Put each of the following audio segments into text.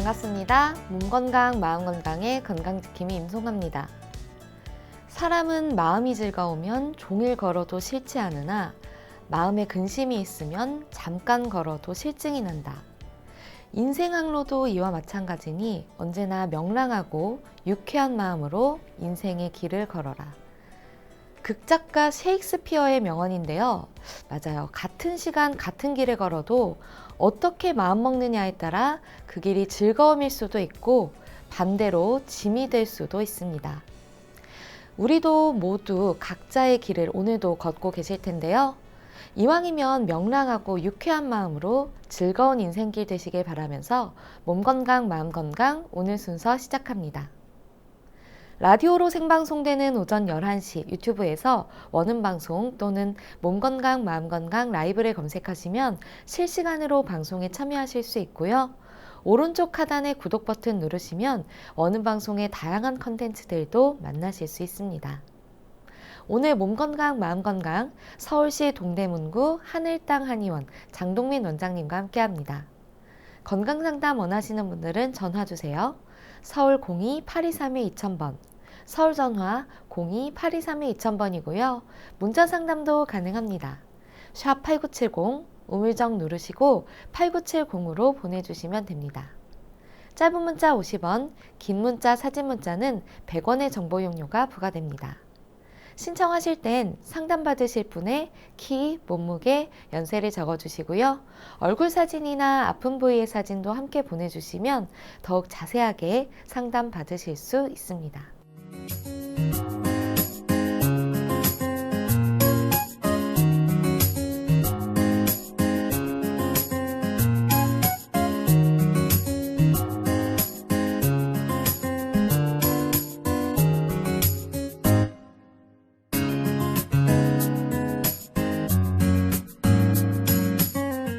반갑습니다. 몸 건강, 마음 건강의 건강지킴이 임송합니다. 사람은 마음이 즐거우면 종일 걸어도 싫지 않으나 마음에 근심이 있으면 잠깐 걸어도 실증이 난다. 인생 항로도 이와 마찬가지니 언제나 명랑하고 유쾌한 마음으로 인생의 길을 걸어라. 극작가 셰익스피어의 명언인데요. 맞아요. 같은 시간 같은 길을 걸어도 어떻게 마음먹느냐에 따라 그 길이 즐거움일 수도 있고 반대로 짐이 될 수도 있습니다. 우리도 모두 각자의 길을 오늘도 걷고 계실 텐데요. 이왕이면 명랑하고 유쾌한 마음으로 즐거운 인생길 되시길 바라면서 몸 건강, 마음 건강 오늘 순서 시작합니다. 라디오로 생방송되는 오전 11시 유튜브에서 원음방송 또는 몸건강 마음건강 라이브를 검색하시면 실시간으로 방송에 참여하실 수 있고요. 오른쪽 하단의 구독 버튼 누르시면 원음방송의 다양한 컨텐츠들도 만나실 수 있습니다. 오늘 몸건강 마음건강 서울시 동대문구 하늘땅 한의원 장동민 원장님과 함께합니다. 건강상담 원하시는 분들은 전화주세요. 서울 02-823-2000번 서울 전화 02-823-2000번이고요. 문자 상담도 가능합니다. 샵 8970 우물정 누르시고 8970으로 보내주시면 됩니다. 짧은 문자 50원, 긴 문자 사진 문자는 100원의 정보 용료가 부과됩니다. 신청하실 땐 상담받으실 분의 키, 몸무게, 연세를 적어주시고요. 얼굴 사진이나 아픈 부위의 사진도 함께 보내주시면 더욱 자세하게 상담받으실 수 있습니다.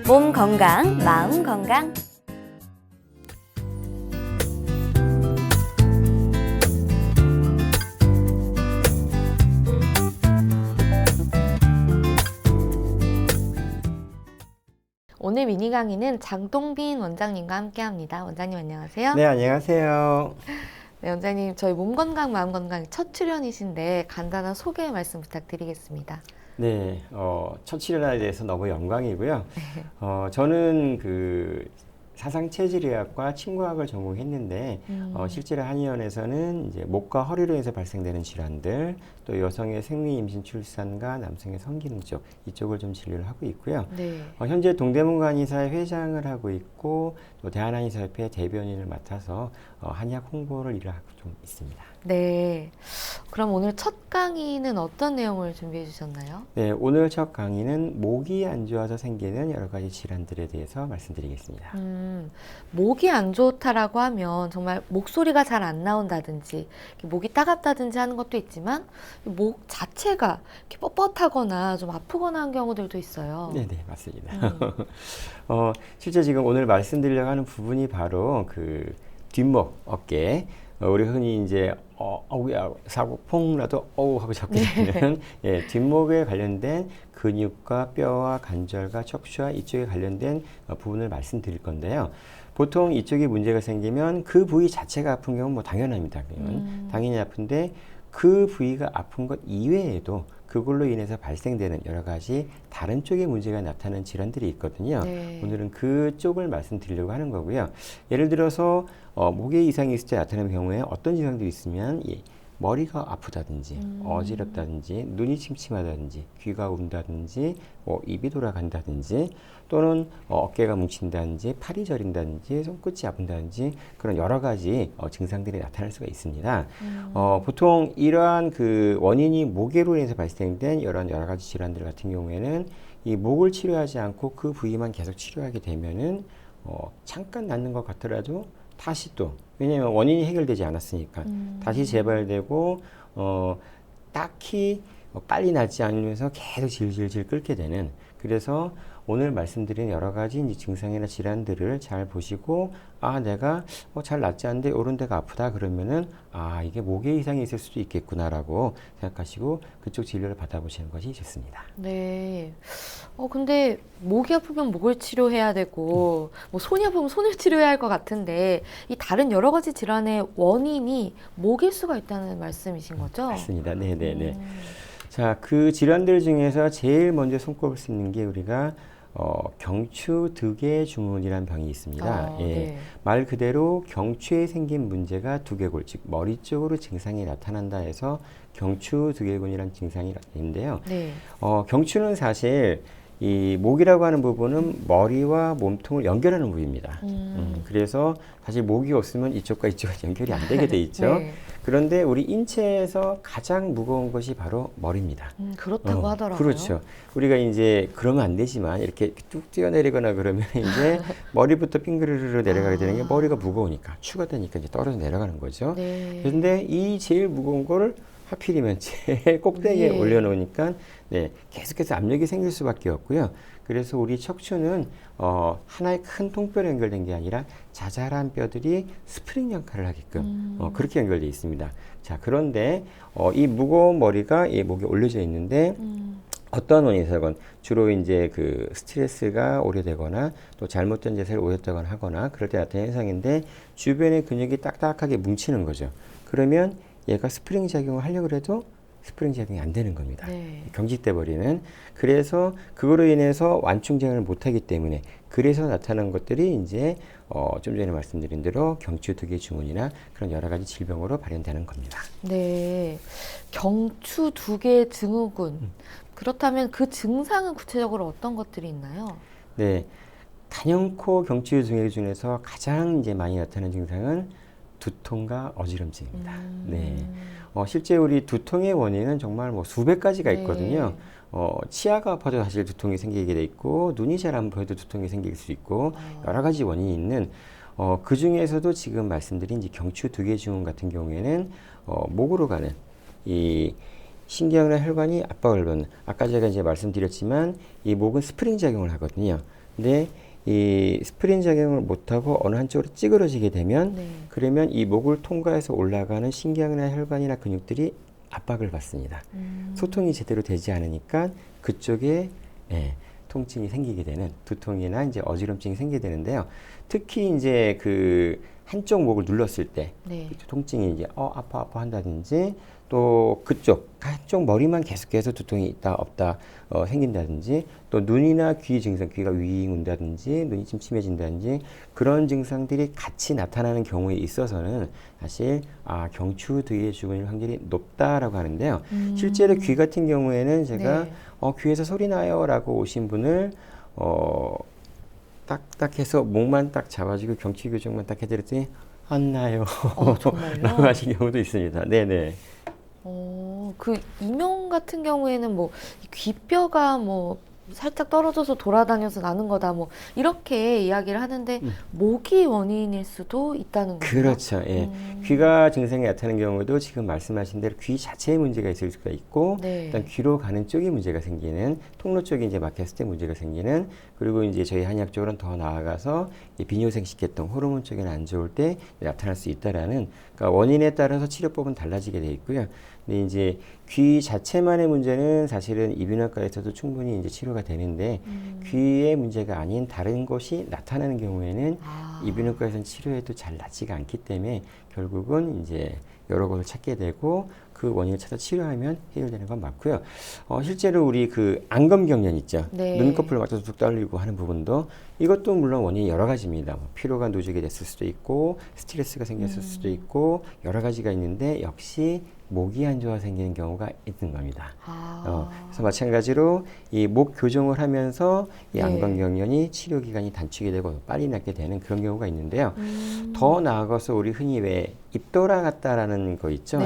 몸 건강, 마음 건강. 오늘 미니 강의는 장동빈 원장님과 함께합니다. 원장님 안녕하세요. 네, 안녕하세요. 네, 원장님 저희 몸 건강, 마음 건강 첫 출연이신데 간단한 소개 말씀 부탁드리겠습니다. 네, 첫 출연하게 돼서 너무 영광이고요. 저는 사상체질의학과 침구학을 전공했는데 실제로 한의원에서는 이제 목과 허리로 해서 발생되는 질환들, 또 여성의 생리, 임신, 출산과 남성의 성기능 쪽 이쪽을 좀 진료를 하고 있고요. 네. 현재 동대문구 한의사의 회장을 하고 있고 또 대한한의사협회 대변인을 맡아서 한의학 홍보를 일을 하고 좀 있습니다. 네. 그럼 오늘 첫 강의는 어떤 내용을 준비해 주셨나요? 네, 오늘 첫 강의는 목이 안 좋아서 생기는 여러 가지 질환들에 대해서 말씀드리겠습니다. 목이 안 좋다라고 하면 정말 목소리가 잘 안 나온다든지 목이 따갑다든지 하는 것도 있지만 목 자체가 이렇게 뻣뻣하거나 좀 아프거나 한 경우들도 있어요. 네, 네, 맞습니다. 실제 지금 오늘 말씀드리려고 하는 부분이 바로 그 뒷목, 어깨, 우리 흔히 이제 어우야 사고 퐁라도 어우 하고 잡게 되는 예, 뒷목에 관련된 근육과 뼈와 관절과 척추와 이쪽에 관련된 부분을 말씀드릴 건데요. 보통 이쪽에 문제가 생기면 그 부위 자체가 아픈 경우는 뭐 당연합니다. 당연히 아픈데 그 부위가 아픈 것 이외에도 그걸로 인해서 발생되는 여러 가지 다른 쪽의 문제가 나타나는 질환들이 있거든요. 네. 오늘은 그쪽을 말씀드리려고 하는 거고요. 예를 들어서 목에 이상이 있을 때 나타나는 경우에 어떤 증상들이 있으면 머리가 아프다든지 어지럽다든지 눈이 침침하다든지 귀가 운다든지 입이 돌아간다든지 또는 어깨가 뭉친다든지 팔이 저린다든지 손끝이 아픈다든지 그런 여러 가지 증상들이 나타날 수가 있습니다. 보통 이러한 그 원인이 목에로 인해서 발생된 여러 가지 질환들 같은 경우에는 이 목을 치료하지 않고 그 부위만 계속 치료하게 되면은 잠깐 낫는 것 같더라도 다시 또 왜냐하면 원인이 해결되지 않았으니까 다시 재발되고 딱히 빨리 낫지 않으면서 계속 질질질 끓게 되는 그래서 오늘 말씀드린 여러 가지 이제 증상이나 질환들을 잘 보시고 내가 잘 낫지 않는데 이런 데가 아프다 그러면은 이게 목에 이상이 있을 수도 있겠구나라고 생각하시고 그쪽 진료를 받아보시는 것이 좋습니다. 네. 근데 목이 아프면 목을 치료해야 되고 뭐 손이 아프면 손을 치료해야 할 것 같은데 이 다른 여러 가지 질환의 원인이 목일 수가 있다는 말씀이신 거죠? 맞습니다. 네네네. 자, 그 질환들 중에서 제일 먼저 손꼽을 수 있는 게 우리가 경추 두개증후군이라는 병이 있습니다. 네. 말 그대로 경추에 생긴 문제가 두개골, 즉 머리 쪽으로 증상이 나타난다 해서 경추 두개골이라는 증상이 있는데요. 네. 경추는 사실 이 목이라고 하는 부분은 머리와 몸통을 연결하는 부위입니다. 그래서 사실 목이 없으면 이쪽과 이쪽은 연결이 안 되게 돼 있죠. 네. 그런데 우리 인체에서 가장 무거운 것이 바로 머리입니다. 그렇다고 하더라고요. 그렇죠. 우리가 이제 그러면 안 되지만 이렇게 뚝 뛰어내리거나 그러면 이제 머리부터 빙그르르 내려가게 되는 게 머리가 무거우니까 추가 되니까 이제 떨어져 내려가는 거죠. 네. 그런데 이 제일 무거운 거를 하필이면 제일 꼭대기에 네. 올려놓으니까 계속해서 압력이 생길 수밖에 없고요. 그래서 우리 척추는 하나의 큰 통뼈로 연결된 게 아니라 자잘한 뼈들이 스프링 역할을 하게끔 그렇게 연결되어 있습니다. 자, 그런데 이 무거운 머리가 이 목에 올려져 있는데 어떤 원인에서건 주로 이제 그 스트레스가 오래되거나 또 잘못된 자세를 오랫동안 하거나 그럴 때 나타나는 현상인데 주변의 근육이 딱딱하게 뭉치는 거죠. 그러면 얘가 스프링 작용을 하려고 해도 스프링 작용이 안 되는 겁니다. 네. 경직돼 버리는. 그래서 그거로 인해서 완충작용을 못 하기 때문에 그래서 나타난 것들이 이제 좀 전에 말씀드린 대로 경추 두개증후군이나 그런 여러 가지 질병으로 발현되는 겁니다. 네. 경추 두개증후군. 그렇다면 그 증상은 구체적으로 어떤 것들이 있나요? 네. 단연코 경추 두개 중에서 가장 이제 많이 나타나는 증상은 두통과 어지럼증입니다. 네. 실제 우리 두통의 원인은 정말 뭐 수백 가지가 있거든요. 치아가 아파도 사실 두통이 생기게 돼 있고, 눈이 잘 안 보여도 두통이 생길 수 있고, 여러 가지 원인이 있는, 그 중에서도 지금 말씀드린 이제 경추 두개증후군 같은 경우에는, 목으로 가는 이 신경이나 혈관이 압박을 받는, 아까 제가 이제 말씀드렸지만, 이 목은 스프링 작용을 하거든요. 근데 이 스프링 작용을 못하고 어느 한쪽으로 찌그러지게 되면 그러면 이 목을 통과해서 올라가는 신경이나 혈관이나 근육들이 압박을 받습니다. 소통이 제대로 되지 않으니까 그쪽에 통증이 생기게 되는 두통이나 이제 어지럼증이 생기게 되는데요. 특히 이제 그 한쪽 목을 눌렀을 때 통증이 이제 아파 한다든지 또 그쪽 한쪽 머리만 계속해서 두통이 있다 없다 생긴다든지 또 눈이나 귀 증상, 귀가 윙 온다든지 눈이 침침해진다든지 그런 증상들이 같이 나타나는 경우에 있어서는 사실 경추 두개증후군일 확률이 높다라고 하는데요. 실제로 귀 같은 경우에는 제가 귀에서 소리 나요라고 오신 분을 딱 해서 목만 딱 잡아주고 경추 교정만 딱 해드렸더니 안 나요. 정말요? 라고 하신 경우도 있습니다. 네네. 그 이명 같은 경우에는 뭐 귀뼈가 뭐 살짝 떨어져서 돌아다녀서 나는 거다 뭐 이렇게 이야기를 하는데 목이 원인일 수도 있다는 거죠. 그렇죠. 예. 귀가 증상이 나타나는 경우도 지금 말씀하신 대로 귀 자체에 문제가 있을 수가 있고 일단 귀로 가는 쪽에 문제가 생기는 통로 쪽이 이제 막혔을 때 문제가 생기는 그리고 이제 저희 한의학 쪽으로는 더 나아가서 비뇨생식계통 호르몬 쪽에는 안 좋을 때 나타날 수 있다라는 그러니까 원인에 따라서 치료법은 달라지게 돼 있고요. 근데 이제 귀 자체만의 문제는 사실은 이비인후과에서도 충분히 이제 치료가 되는데 귀의 문제가 아닌 다른 것이 나타나는 경우에는 이비인후과에서는 치료해도 잘 낫지가 않기 때문에 결국은 이제 여러 곳을 찾게 되고 그 원인을 찾아 치료하면 해결되는 건 맞고요. 실제로 우리 그 안검경련 있죠. 눈꺼풀을 막 뚝뚝 떨리고 하는 부분도 이것도 물론 원인이 여러 가지입니다. 피로가 누적이 됐을 수도 있고 스트레스가 생겼을 수도 있고 여러 가지가 있는데 역시 목이 안 좋아 생기는 경우가 있는 겁니다. 그래서 마찬가지로 이 목 교정을 하면서 이 안검경련이 치료 기간이 단축이 되고 빨리 낫게 되는 그런 경우가 있는데요. 더 나아가서 우리 흔히 왜 입 돌아갔다라는 거 있죠.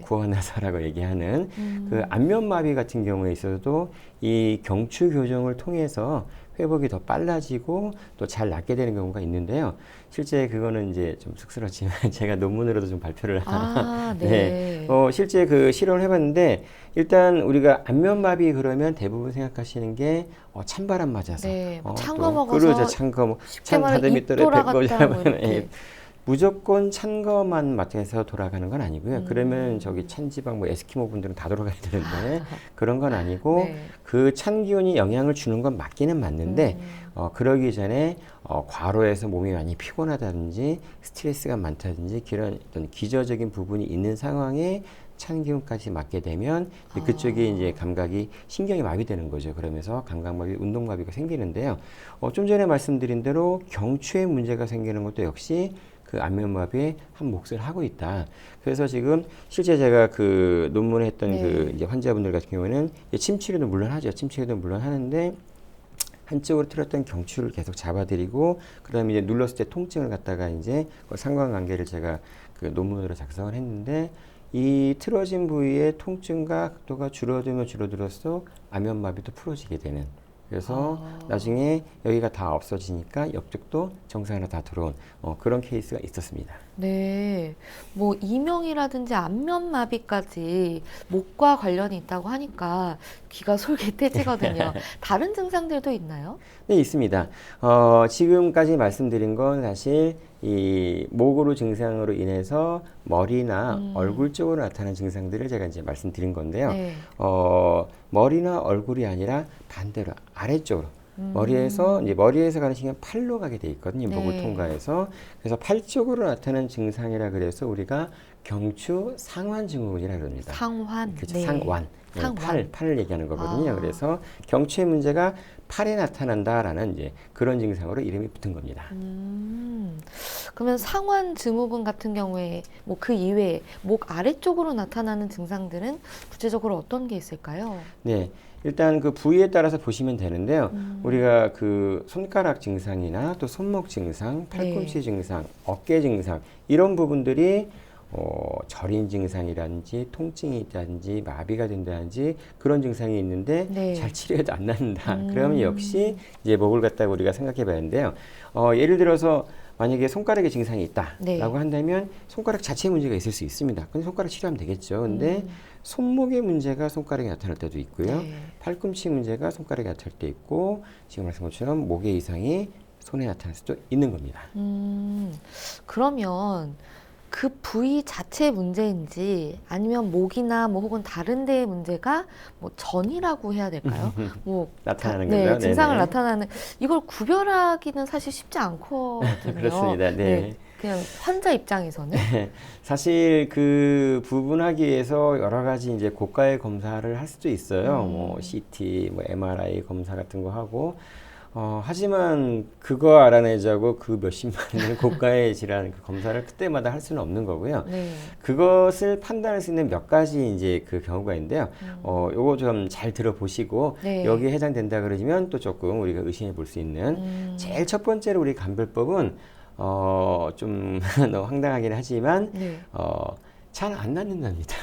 구어나사라고 얘기하는 그 안면마비 같은 경우에 있어서도 이 경추 교정을 통해서 회복이 더 빨라지고 또 잘 낫게 되는 경우가 있는데요. 실제 그거는 이제 좀 쑥스럽지만 제가 논문으로도 좀 발표를 아, 네. 네. 실제 그 실험을 해봤는데 일단 우리가 안면마비 그러면 대부분 생각하시는 게 찬바람 맞아서 네, 뭐 찬 또 거 먹어서 그러죠. 찬 거 쉽게 찬 말하면 다듬이 입 떨어뜨리고 돌아갔다 뭐 이렇게. 무조건 찬 거만 맞아서 돌아가는 건 아니고요. 그러면 저기 찬지방 뭐 에스키모 분들은 다 돌아가야 되는데 그런 건 아니고 네. 그 찬 기운이 영향을 주는 건 맞기는 맞는데 그러기 전에 과로해서 몸이 많이 피곤하다든지 스트레스가 많다든지 그런 어떤 기저적인 부분이 있는 상황에 찬 기운까지 맞게 되면 이제 그쪽에 이제 감각이 신경이 마비되는 거죠. 그러면서 감각마비, 운동마비가 생기는데요. 좀 전에 말씀드린 대로 경추에 문제가 생기는 것도 역시 그 안면마비의 한 몫을 하고 있다. 그래서 지금 실제 제가 그 논문을 했던 네. 그 이제 환자분들 같은 경우에는 침 치료도 물론 하죠. 침 치료도 물론 하는데 한쪽으로 틀었던 경추를 계속 잡아드리고 그다음에 이제 눌렀을 때 통증을 갖다가 이제 그 상관관계를 제가 그 논문으로 작성을 했는데 이 틀어진 부위의 통증과 각도가 줄어들면 줄어들어서 안면마비도 풀어지게 되는. 그래서 나중에 여기가 다 없어지니까 옆쪽도 정상으로 다 들어온 그런 케이스가 있었습니다. 네, 뭐 이명이라든지 안면마비까지 목과 관련이 있다고 하니까 귀가 솔깃해지거든요. 다른 증상들도 있나요? 네, 있습니다. 지금까지 말씀드린 건 사실 이 목으로 증상으로 인해서 머리나 얼굴 쪽으로 나타나는 증상들을 제가 이제 말씀드린 건데요. 네. 머리나 얼굴이 아니라 반대로 아래쪽으로 머리에서 이제 머리에서 가는 신경 팔로 가게 돼 있거든요. 네. 목을 통과해서. 그래서 팔 쪽으로 나타나는 증상이라 그래서 우리가 경추 상완 증후군이라 그럽니다. 상환. 그렇죠. 네. 상완. 네, 상완. 팔을 얘기하는 거거든요. 아. 그래서 경추의 문제가 팔에 나타난다라는 이제 그런 증상으로 이름이 붙은 겁니다. 그러면 상완 증후군 같은 경우에 뭐 그 이외에 목 아래쪽으로 나타나는 증상들은 구체적으로 어떤 게 있을까요? 네. 일단 그 부위에 따라서 보시면 되는데요. 우리가 그 손가락 증상이나 또 손목 증상, 팔꿈치 네. 증상, 어깨 증상 이런 부분들이 저린 증상이라든지 통증이 있다든지 마비가 된다든지 그런 증상이 있는데 네. 잘 치료해도 안 낫는다. 그러면 역시 이제 목을 갖다가 우리가 생각해 봐야 하는데요. 예를 들어서 만약에 손가락에 증상이 있다라고 네. 한다면 손가락 자체에 문제가 있을 수 있습니다. 근데 손가락 치료하면 되겠죠. 근데 손목의 문제가 손가락에 나타날 때도 있고요. 네. 팔꿈치 문제가 손가락에 나타날 때 있고 지금 말씀한 것처럼 목의 이상이 손에 나타날 수도 있는 겁니다. 그러면 그 부위 자체의 문제인지 아니면 목이나 뭐 혹은 다른 데의 문제가 뭐 전이라고 해야 될까요? 뭐 나타나는 네, 거죠. 증상을 네네. 나타나는 이걸 구별하기는 사실 쉽지 않거든요. 그렇습니다. 네. 그냥 환자 입장에서는 사실 그 부분하기 위해서 여러 가지 이제 고가의 검사를 할 수도 있어요. 뭐 CT, 뭐 MRI 검사 같은 거 하고 하지만 그거 알아내자고 그 몇십만 원의 고가의 질환 그 검사를 그때마다 할 수는 없는 거고요. 네. 그것을 판단할 수 있는 몇 가지 이제 그 경우가 있는데요. 요거 좀 잘 들어보시고 네. 여기에 해당된다 그러시면 또 조금 우리가 의심해 볼 수 있는 제일 첫 번째로 우리 감별법은 좀 너무 황당하긴 하지만 네. 잘 안 낫는답니다.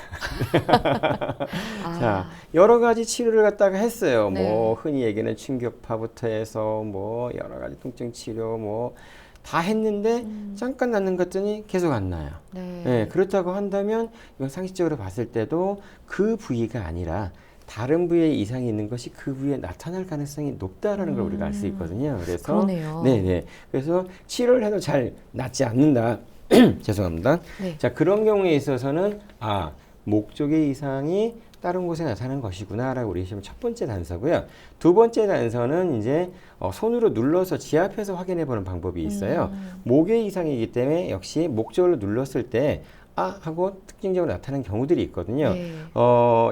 아, 자, 여러 가지 치료를 갖다가 했어요. 네. 뭐 흔히 얘기하는 충격파부터 해서 뭐 여러 가지 통증 치료 뭐 다 했는데 잠깐 낫는 것 같더니 계속 안 나요. 네. 네, 그렇다고 한다면 이건 상식적으로 봤을 때도 그 부위가 아니라 다른 부위에 이상이 있는 것이 그 부위에 나타날 가능성이 높다라는 걸 우리가 알 수 있거든요. 그래서 그러네요. 네네. 그래서 치료를 해도 잘 낫지 않는다. 죄송합니다. 네. 자, 그런 경우에 있어서는 목 쪽의 이상이 다른 곳에 나타나는 것이구나라고 우리 시험 첫 번째 단서고요. 두 번째 단서는 이제 손으로 눌러서 지압해서 확인해 보는 방법이 있어요. 목의 이상이기 때문에 역시 목 쪽으로 눌렀을 때 하고 특징적으로 나타나는 경우들이 있거든요. 네.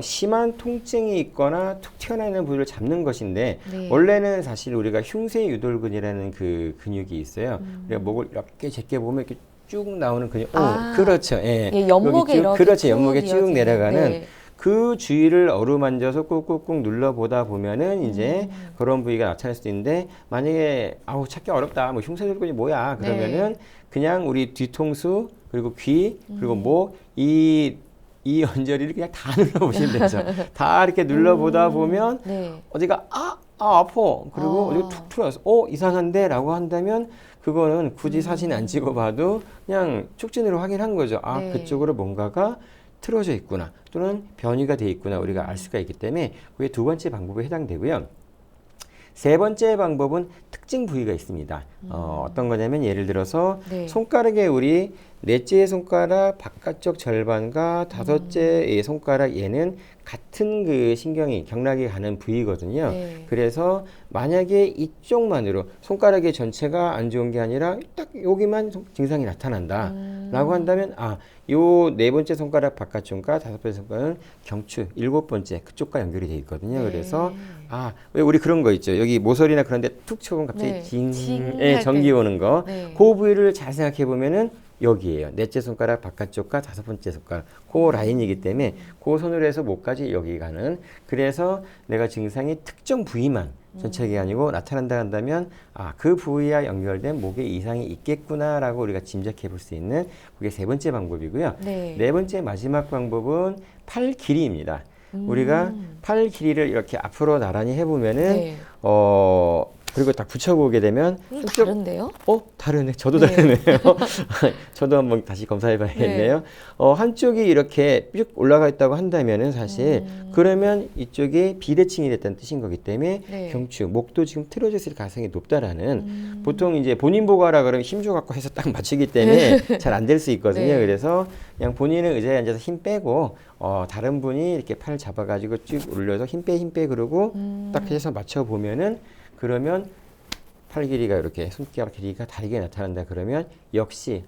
심한 통증이 있거나 툭 튀어나오는 부위를 잡는 것인데 네. 원래는 사실 우리가 흉쇄 유돌근이라는 그 근육이 있어요. 우리가 목을 이렇게 제껴 보면 이렇게 쭉 나오는 근육. 그렇죠. 예. 예, 연목에 여기 쭉, 이렇게 그렇죠. 연목에 쭉 이어지는, 내려가는 네. 그 주위를 어루만져서 꾹꾹꾹 눌러보다 보면은 이제 그런 부위가 나타날 수도 있는데 만약에 찾기 어렵다. 뭐 흉쇄 유돌근이 뭐야? 그러면은 그냥 우리 뒤통수 그리고 귀 그리고 목 이 언저리를 그냥 다 눌러보시면 되죠. 다 이렇게 눌러보다 보면 네. 어디가 아, 아파. 그리고 아. 이거 툭 풀어서 이상한데? 라고 한다면 그거는 굳이 사진 안 찍어봐도 그냥 촉진으로 확인한 거죠. 아, 네. 그쪽으로 뭔가가 틀어져 있구나. 또는 변이가 돼 있구나. 우리가 알 수가 있기 때문에 그게 두 번째 방법에 해당되고요. 세 번째 방법은 특징 부위가 있습니다. 어떤 거냐면 예를 들어서 네. 손가락에 우리 넷째 손가락 바깥쪽 절반과 다섯째 손가락 얘는 같은 그 신경이 경락이 가는 부위거든요. 네. 그래서 만약에 이쪽만으로 손가락의 전체가 안 좋은 게 아니라 딱 여기만 증상이 나타난다 라고 한다면 요 네 번째 손가락 바깥쪽과 다섯 번째 손가락은 경추 일곱 번째 그쪽과 연결이 돼 있거든요. 네. 그래서 왜 우리 그런 거 있죠. 여기 모서리나 그런 데 툭 쳐보면 갑자기 네. 예, 할 전기 때. 오는 거. 네. 그 부위를 잘 생각해 보면은 여기에요. 넷째 손가락 바깥쪽과 다섯 번째 손가락. 그 라인이기 때문에 그 손으로 해서 목까지 여기 가는. 그래서 내가 증상이 특정 부위만 전체가 아니고 나타난다 한다면 그 부위와 연결된 목에 이상이 있겠구나라고 우리가 짐작해 볼 수 있는 그게 세 번째 방법이고요. 네. 네 번째 마지막 방법은 팔 길이입니다. 우리가 팔 길이를 이렇게 앞으로 나란히 해보면은 네. 그리고 딱 붙여보게 되면 좀 다른데요? 다르네. 저도 네. 다르네요. 저도 한번 다시 검사해봐야겠네요. 한쪽이 이렇게 쭉 올라가 있다고 한다면은 사실 그러면 이쪽이 비대칭이 됐다는 뜻인 거기 때문에 네. 경추, 목도 지금 틀어져 있을 가능성이 높다라는 보통 이제 본인 보고 하라 그러면 힘줘 갖고 해서 딱 맞추기 때문에 잘 안 될 수 있거든요. 네. 그래서 그냥 본인은 의자에 앉아서 힘 빼고 다른 분이 이렇게 팔 잡아가지고 쭉 올려서 힘 빼 그러고 딱 해서 맞춰보면은 그러면 팔 길이가 이렇게 손가락 길이가 다르게 나타난다 그러면 역시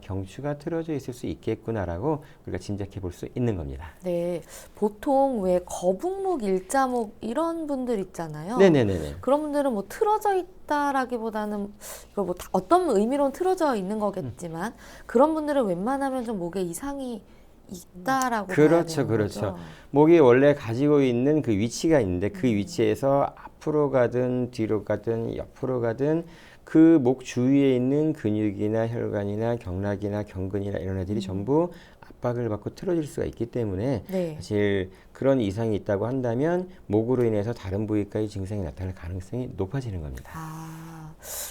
경추가 틀어져 있을 수 있겠구나라고 우리가 짐작해 볼 수 있는 겁니다. 네. 보통 왜 거북목, 일자목 이런 분들 있잖아요. 네네네네. 그런 분들은 뭐 틀어져 있다라기보다는 이걸 뭐 어떤 의미로는 틀어져 있는 거겠지만 그런 분들은 웬만하면 좀 목에 이상이 있다라고 봐야 그렇죠, 되는 그렇죠. 거죠. 목이 원래 가지고 있는 그 위치가 있는데 그 위치에서 앞으로 가든 뒤로 가든 옆으로 가든 그 목 주위에 있는 근육이나 혈관이나 경락이나 경근이나 이런 애들이 전부 압박을 받고 틀어질 수가 있기 때문에 네. 사실 그런 이상이 있다고 한다면 목으로 인해서 다른 부위까지 증상이 나타날 가능성이 높아지는 겁니다.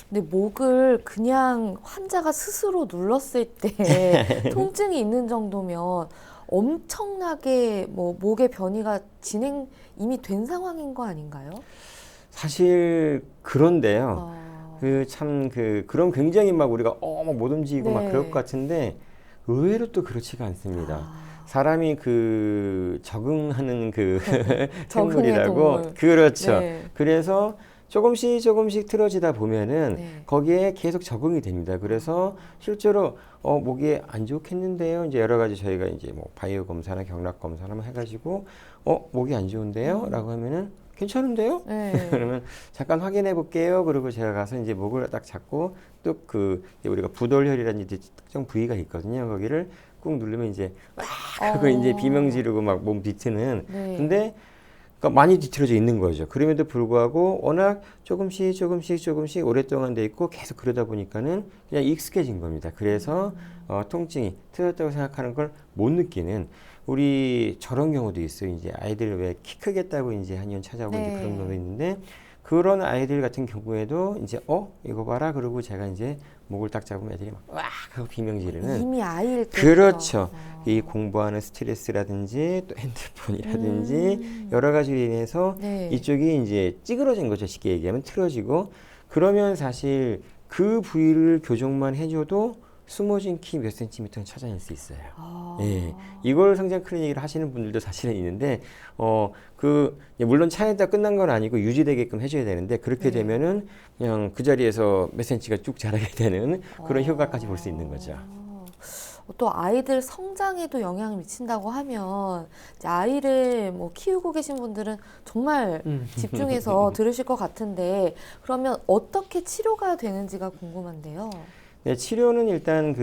근데 목을 그냥 환자가 스스로 눌렀을 때 통증이 있는 정도면 엄청나게 뭐 목의 변이가 이미 된 상황인 거 아닌가요? 사실 그런데요. 그런 굉장히 막 우리가 막 못 움직이고 네. 막 그럴 것 같은데 의외로 또 그렇지가 않습니다. 사람이 적응하는 적응의 생물이라고. 동물. 그렇죠. 네. 그래서 조금씩 틀어지다 보면은 네. 거기에 계속 적응이 됩니다. 그래서 실제로 목이 안 좋겠는데요. 이제 여러 가지 저희가 이제 뭐 바이오 검사나 경락 검사나 뭐 해가지고 목이 안 좋은데요?라고 하면은 괜찮은데요? 네. 그러면 잠깐 확인해 볼게요. 그리고 제가 가서 이제 목을 딱 잡고 또 우리가 부돌혈이라는 이제 특정 부위가 있거든요. 거기를 꾹 누르면 이제 하고 이제 비명 지르고 막 몸 뒤트는. 네. 근데 그러니까 많이 뒤틀어져 있는 거죠. 그럼에도 불구하고 워낙 조금씩 오랫동안 돼 있고 계속 그러다 보니까는 그냥 익숙해진 겁니다. 그래서 통증이 틀어졌다고 생각하는 걸 못 느끼는 우리 저런 경우도 있어요. 이제 아이들 왜 키 크겠다고 이제 한의원 찾아오고 네. 이제 그런 경우도 있는데 그런 아이들 같은 경우에도 이제 이거 봐라 그러고 제가 이제 목을 딱 잡으면 애들이 막 와 하고 비명 지르는. 이미 아이일 때 그렇죠. 이 공부하는 스트레스라든지 또 핸드폰이라든지 여러 가지로 인해서 네. 이쪽이 이제 찌그러진 거죠. 쉽게 얘기하면 틀어지고 그러면 사실 그 부위를 교정만 해줘도 숨어진 키 몇 센티미터는 찾아낼 수 있어요. 예, 이걸 성장 클리닉을 하시는 분들도 사실은 있는데, 물론 차에다 끝난 건 아니고 유지되게끔 해줘야 되는데, 그렇게 네. 되면은 그냥 그 자리에서 몇 센치가 쭉 자라게 되는 그런 효과까지 볼 수 있는 거죠. 또 아이들 성장에도 영향을 미친다고 하면 이제 아이를 뭐 키우고 계신 분들은 정말 집중해서 들으실 것 같은데 그러면 어떻게 치료가 되는지가 궁금한데요. 네, 치료는 일단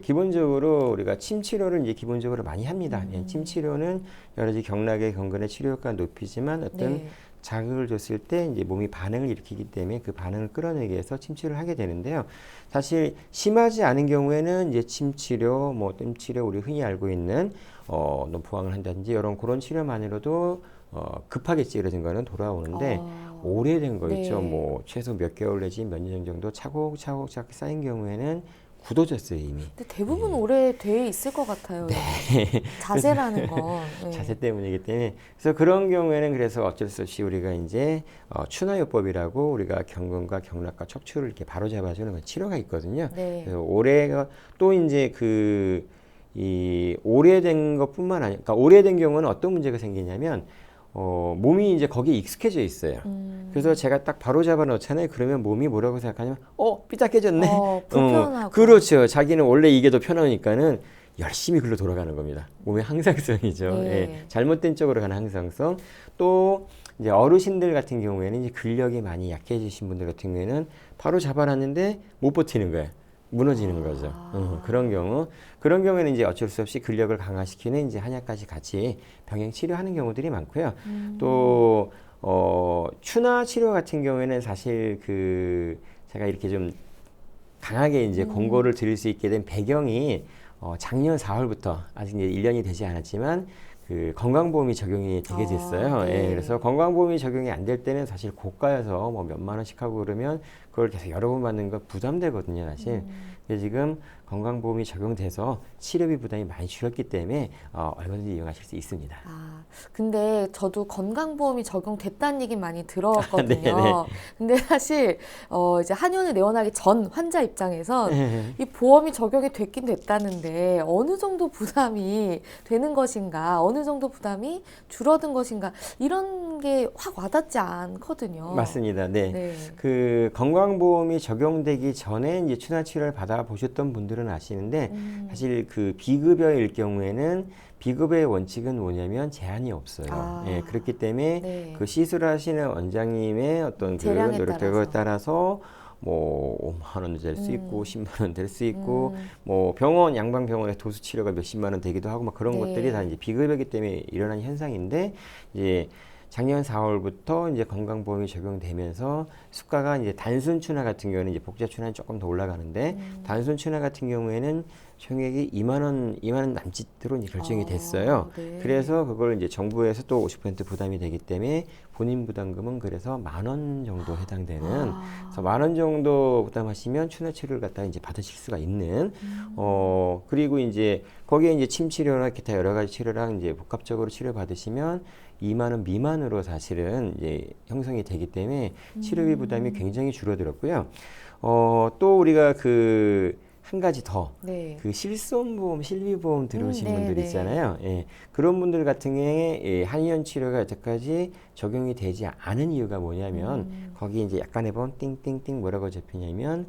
기본적으로 우리가 침 치료를 이제 기본적으로 많이 합니다. 침 치료는 여러 가지 경락의 경근의 치료 효과가 높이지만 어떤 네. 자극을 줬을 때 이제 몸이 반응을 일으키기 때문에 그 반응을 끌어내기 위해서 침 치료를 하게 되는데요. 사실 심하지 않은 경우에는 이제 침 치료, 뜸 치료, 우리 흔히 알고 있는 부항을 한다든지 그런 치료만으로도 급하게 찌그러진 거는 돌아오는데 오래된 거 있죠. 네. 뭐 최소 몇 개월 내지 몇 년 정도 차곡차곡 쌓인 경우에는 굳어졌어요 이미. 근데 대부분 오래돼 있을 것 같아요. 자세라는 건. 네. 자세 때문이기 때문에 그래서 그런 경우에는 그래서 어쩔 수 없이 우리가 이제 추나요법이라고 우리가 경근과 경락과 척추를 이렇게 바로 잡아주는 그 치료가 있거든요. 네. 그래서 올해가 또 이제 이 오래된 것뿐만 아니라 그러니까 오래된 경우는 어떤 문제가 생기냐면 몸이 이제 거기에 익숙해져 있어요. 그래서 제가 딱 바로 잡아 놓잖아요. 그러면 몸이 뭐라고 생각하냐면 삐딱해졌네. 불편하고. 그렇죠. 자기는 원래 이게 더 편하니까는 열심히 글로 돌아가는 겁니다. 몸의 항상성이죠. 네. 예, 잘못된 쪽으로 가는 항상성. 또 이제 어르신들 같은 경우에는 이제 근력이 많이 약해지신 분들 같은 경우에는 바로 잡아놨는데 못 버티는 거예요. 무너지는 거죠. 그런 경우에는 이제 어쩔 수 없이 근력을 강화시키는 이제 한약까지 같이 병행 치료하는 경우들이 많고요. 또 추나 치료 같은 경우에는 사실 제가 이렇게 좀 강하게 이제 권고를 드릴 수 있게 된 배경이 작년 4월부터 아직 이제 1년이 되지 않았지만 건강보험이 적용이 되게 됐어요. 네. 예, 그래서 건강보험이 적용이 안 될 때는 사실 고가여서 뭐 몇만 원씩 하고 그러면 그걸 계속 여러 번 받는 거 부담되거든요, 사실. 근데 지금 건강보험이 적용돼서 치료비 부담이 많이 줄었기 때문에 얼마든지 이용하실 수 있습니다. 근데 저도 건강보험이 적용됐다는 얘기 많이 들었거든요. 네네. 근데 사실 이제 한의원을 내원하기 전 환자 입장에선 이 보험이 적용이 됐긴 됐다는데 어느 정도 부담이 되는 것인가, 어느 정도 부담이 줄어든 것인가 이런 게 확 와닿지 않거든요. 맞습니다. 네. 네. 건강보험이 적용되기 전에 이제 추나치료를 받아보셨던 분들은 아시는데 사실 비급여일 경우에는 비급여의 원칙은 뭐냐면 제한이 없어요. 예, 그렇기 때문에 네. 시술하시는 원장님의 어떤 재량에 노력에 따라서 뭐 5만 원 될 수 있고 10만 원 될 수 있고 뭐 양방병원에 도수 치료가 몇십만 원 되기도 하고 막 그런 네. 것들이 다 이제 비급여이기 때문에 일어난 현상인데 이제 작년 4월부터 이제 건강보험이 적용되면서 수가가 이제 단순 추나 같은 경우는 이제 복자 추나는 조금 더 올라가는데 단순 추나 같은 경우에는 총액이 2만 원 남짓으로 이제 결정이 됐어요. 네. 그래서 그걸 이제 정부에서 또 50% 부담이 되기 때문에 본인 부담금은 그래서 1만 원 정도 해당되는 그래서 1만 원 정도 부담하시면 추나 치료를 갖다가 이제 받으실 수가 있는 그리고 이제 거기에 이제 침 치료나 기타 여러 가지 치료랑 이제 복합적으로 치료 받으시면 2만 원 미만으로 사실은 이제 형성이 되기 때문에 치료비 부담이 굉장히 줄어들었고요. 또 우리가 한 가지 더, 네. 실손보험, 실비보험 들어오신 네, 분들 네. 있잖아요. 예, 그런 분들 같은 경우에 한의원 치료가 여태까지 적용이 되지 않은 이유가 뭐냐면 거기 이제 약간의 보면 띵띵띵 뭐라고 적혀냐면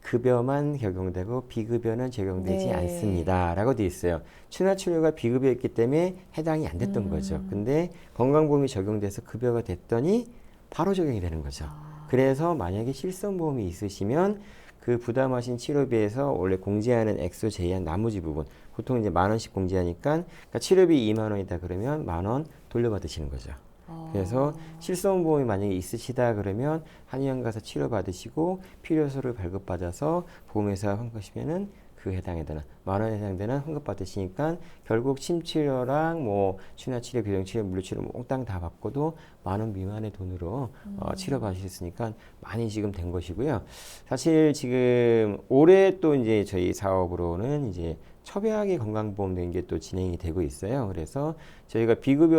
급여만 적용되고 비급여는 적용되지 네. 않습니다라고 돼 있어요. 추나 치료가 비급여였기 때문에 해당이 안 됐던 거죠. 근데 건강보험이 적용돼서 급여가 됐더니 바로 적용이 되는 거죠. 그래서 만약에 실손보험이 있으시면 그 부담하신 치료비에서 원래 공제하는 액수 제외한 나머지 부분 보통 이제 1만 원씩 공제하니까 그러니까 치료비 2만 원이다 그러면 1만 원 돌려받으시는 거죠. 그래서 실손보험이 만약에 있으시다 그러면 한의원 가서 치료받으시고 필요서를 발급받아서 보험회사 환급하시면은 해당되는 1만 원에 해당되는 환급 받으시니까 결국 침치료랑 뭐 추나치료, 교정치료, 물리치료 몽땅 다 받고도 1만 원 미만의 돈으로 치료 받으셨으니까 많이 지금 된 것이고요. 사실 지금 올해 또 이제 저희 사업으로는 이제 첩약이 건강보험 된 게 또 진행이 되고 있어요. 그래서 저희가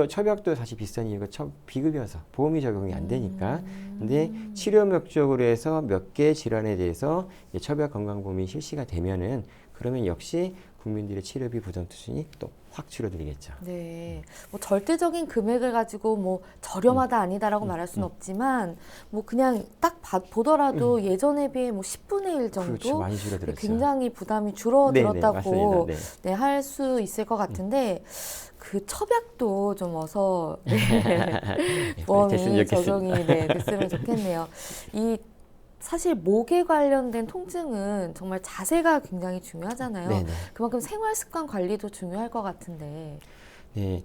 첩약도 사실 비싼 이유가 비급여서 보험이 적용이 안 되니까. 근데 치료 목적으로 해서 몇 개 질환에 대해서 첩약 건강보험이 실시가 되면은 그러면 역시 국민들의 치료비 부담 수준이 또 확 줄어들겠죠. 네, 뭐 절대적인 금액을 가지고 뭐 저렴하다 아니다라고 말할 수는 없지만 뭐 그냥 딱 보더라도 예전에 비해 뭐 10분의 1 정도 그렇죠. 많이 줄어들었죠. 굉장히 부담이 줄어들었다고 네, 할 수 있을 것 같은데 첩약도 좀 어서 보험이 적용이 됐으면 좋겠네요. 사실 목에 관련된 통증은 정말 자세가 굉장히 중요하잖아요. 네네. 그만큼 생활 습관 관리도 중요할 것 같은데. 네,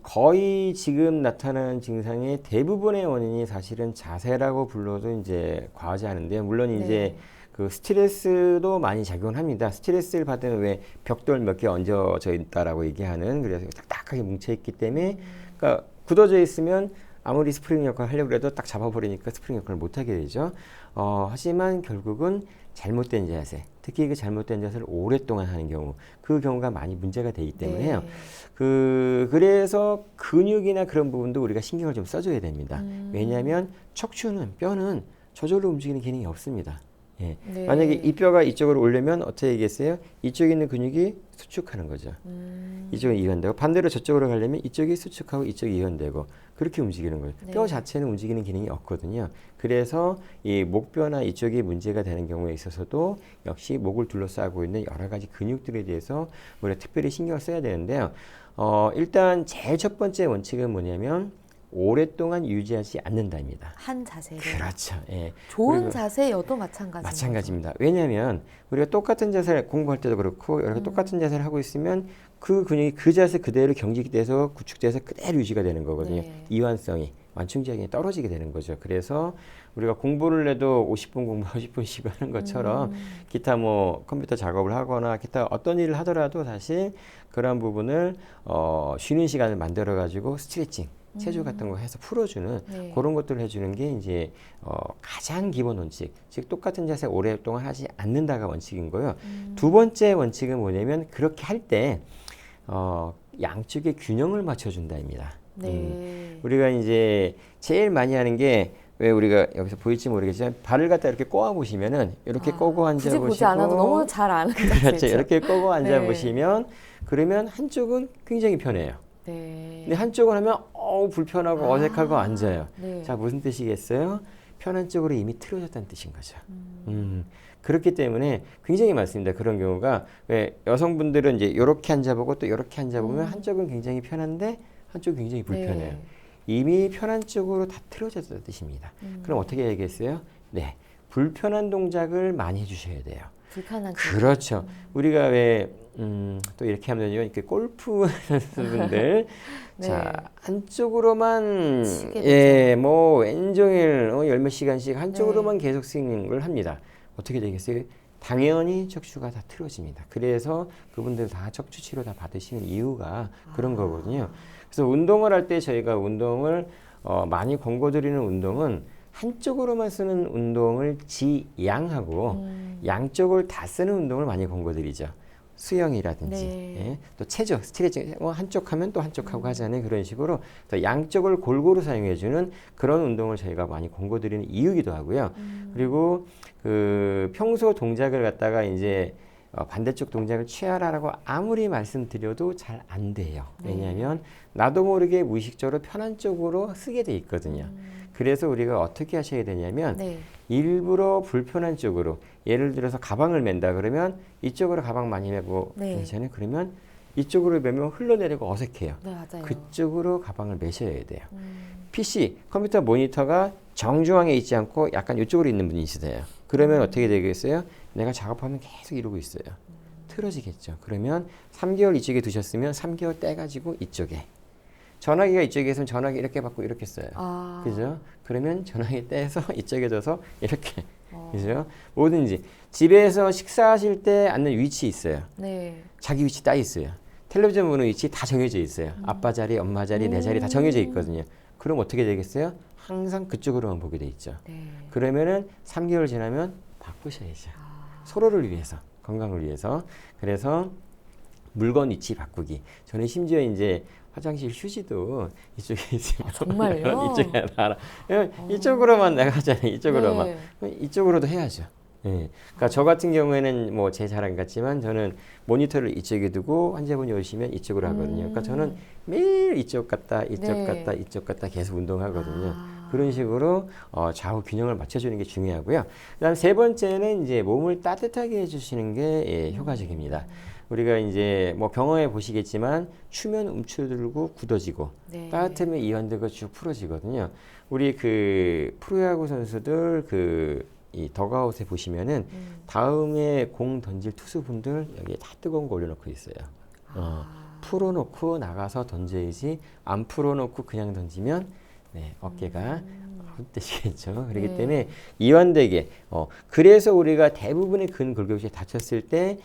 거의 지금 나타나는 증상의 대부분의 원인이 사실은 자세라고 불러도 이제 과하지 않은데요. 물론 이제 스트레스도 많이 작용을 합니다. 스트레스를 받으면 왜 벽돌 몇 개 얹어져 있다라고 얘기하는 그래서 딱딱하게 뭉쳐 있기 때문에 그러니까 굳어져 있으면 아무리 스프링 역할을 하려고 해도 딱 잡아버리니까 스프링 역할을 못하게 되죠. 하지만 결국은 잘못된 자세, 특히 그 잘못된 자세를 오랫동안 하는 경우, 그 경우가 많이 문제가 되기 때문에요. 네. 그래서 근육이나 그런 부분도 우리가 신경을 좀 써줘야 됩니다. 왜냐하면 척추는, 뼈는 저절로 움직이는 기능이 없습니다. 예. 네. 만약에 이 뼈가 이쪽으로 오려면 어떻게 얘기했어요? 이쪽에 있는 근육이 수축하는 거죠. 이쪽은 이완되고, 반대로 저쪽으로 가려면 이쪽이 수축하고 이쪽이 이완되고, 그렇게 움직이는 거예요. 네. 뼈 자체는 움직이는 기능이 없거든요. 그래서 이 목뼈나 이쪽이 문제가 되는 경우에 있어서도 역시 목을 둘러싸고 있는 여러 가지 근육들에 대해서 우리가 특별히 신경을 써야 되는데요. 일단 제일 첫 번째 원칙은 뭐냐면 오랫동안 유지하지 않는다입니다. 한 자세를. 그렇죠. 예. 좋은 그리고 자세여도 마찬가지인 마찬가지입니다. 왜냐하면 우리가 똑같은 자세를 공부할 때도 그렇고 이렇게 똑같은 자세를 하고 있으면 그 근육이 그 자세 그대로 경직돼서 구축돼서 그대로 유지가 되는 거거든요. 네. 이완성이, 완충작용이 떨어지게 되는 거죠. 그래서 우리가 공부를 해도 50분 공부하고 10분씩 하는 것처럼 기타 뭐 컴퓨터 작업을 하거나 기타 어떤 일을 하더라도 사실 그런 부분을 쉬는 시간을 만들어 가지고 스트레칭, 체조 같은 거 해서 풀어주는 네. 그런 것들을 해주는 게 이제 가장 기본 원칙, 즉 똑같은 자세 오랫동안 하지 않는다가 원칙인 거예요. 두 번째 원칙은 뭐냐면 그렇게 할 때 양쪽의 균형을 맞춰준다입니다. 네. 우리가 이제 제일 많이 하는 게 왜 우리가 여기서 보일지 모르겠지만 발을 갖다 이렇게 꼬아 보시면은 이렇게 꼬고 앉아 굳이 보시고 보지 않아도 너무 잘 아는 그렇죠. 자세죠. 이렇게 꼬고 앉아 네. 보시면 그러면 한쪽은 굉장히 편해요. 네. 근데 한쪽은 하면 불편하고 어색하고 앉아요. 네. 자, 무슨 뜻이겠어요? 편한 쪽으로 이미 틀어졌다는 뜻인 거죠. 그렇기 때문에 굉장히 많습니다. 그런 경우가 왜 여성분들은 이제 이렇게 앉아보고 또 이렇게 앉아보면 한쪽은 굉장히 편한데 한쪽은 굉장히 불편해요. 네. 이미 편한 쪽으로 다 틀어졌다는 뜻입니다. 그럼 어떻게 얘기했어요? 네, 불편한 동작을 많이 해주셔야 돼요. 불편한 쪽. 그렇죠. 우리가 왜 또 이렇게 하면 이렇게 골프 선수분들 네. 자 한쪽으로만 치게 뭐 왼종일 열몇 시간씩 한쪽으로만 계속 스윙을 합니다. 어떻게 되겠어요? 당연히 척추가 다 틀어집니다. 그래서 그분들 다 척추 치료 다 받으시는 이유가 그런 거거든요. 그래서 운동을 할 때 저희가 운동을 많이 권고드리는 운동은 한쪽으로만 쓰는 운동을 지양하고 양쪽을 다 쓰는 운동을 많이 권고드리죠. 수영이라든지 네. 예? 또 체조, 스트레칭 한쪽 하면 또 한쪽 하고 하잖아요. 그런 식으로 또 양쪽을 골고루 사용해주는 그런 운동을 저희가 많이 권고드리는 이유기도 하고요. 그리고 그 평소 동작을 갖다가 이제 반대쪽 동작을 취하라라고 아무리 말씀드려도 잘 안 돼요. 왜냐하면 나도 모르게 무의식적으로 편한 쪽으로 쓰게 돼 있거든요. 그래서 우리가 어떻게 하셔야 되냐면 네. 일부러 불편한 쪽으로 예를 들어서 가방을 맨다 그러면 이쪽으로 가방 많이 메고 네. 괜찮아요? 그러면 이쪽으로 메면 흘러내리고 어색해요. 네, 맞아요. 그쪽으로 가방을 메셔야 돼요. PC, 컴퓨터 모니터가 정중앙에 있지 않고 약간 이쪽으로 있는 분이 있으세요. 그러면 어떻게 되겠어요? 내가 작업하면 계속 이러고 있어요. 틀어지겠죠. 그러면 3개월 이쪽에 두셨으면 3개월 떼가지고 이쪽에. 전화기가 이쪽에 있으면 전화기 이렇게 받고 이렇게 써요. 그죠? 그러면 전화기 떼서 이쪽에 둬서 이렇게. 그죠? 뭐든지. 집에서 식사하실 때 앉는 위치 있어요. 네. 자기 위치 딱 있어요. 텔레비전 보는 위치 다 정해져 있어요. 아빠 자리, 엄마 자리, 내 자리 다 정해져 있거든요. 그럼 어떻게 되겠어요? 항상 그쪽으로만 보게 돼 있죠. 네. 그러면은 3개월 지나면 바꾸셔야죠. 서로를 위해서, 건강을 위해서. 그래서 물건 위치 바꾸기. 저는 심지어 이제 화장실 휴지도 이쪽에 있으면 정말요? 이쪽에 알아. 이쪽으로만 나가잖아요. 이쪽으로만. 네. 이쪽으로도 해야죠. 예. 그러니까 저 같은 경우에는 뭐 제 자랑 같지만 저는 모니터를 이쪽에 두고 환자분이 오시면 이쪽으로 하거든요. 그러니까 저는 매일 이쪽 갔다 이쪽 네. 갔다 이쪽 갔다 계속 운동하거든요. 그런 식으로 좌우 균형을 맞춰주는 게 중요하고요. 그다음 세 번째는 이제 몸을 따뜻하게 해주시는 게 효과적입니다. 우리가 이제 뭐 경험해 보시겠지만 추면 움츠들고 굳어지고 네. 따뜻하면 이완되고 쭉 풀어지거든요. 우리 그 프로야구 선수들 이 더가웃에 보시면은 다음에 공 던질 투수분들 여기에 다 뜨거운 거 올려놓고 있어요. 풀어놓고 나가서 던져야지 안 풀어놓고 그냥 던지면 어깨가 헛되시겠죠. 그렇기 네. 때문에 이완되게 그래서 우리가 대부분의 근골격이 다쳤을 때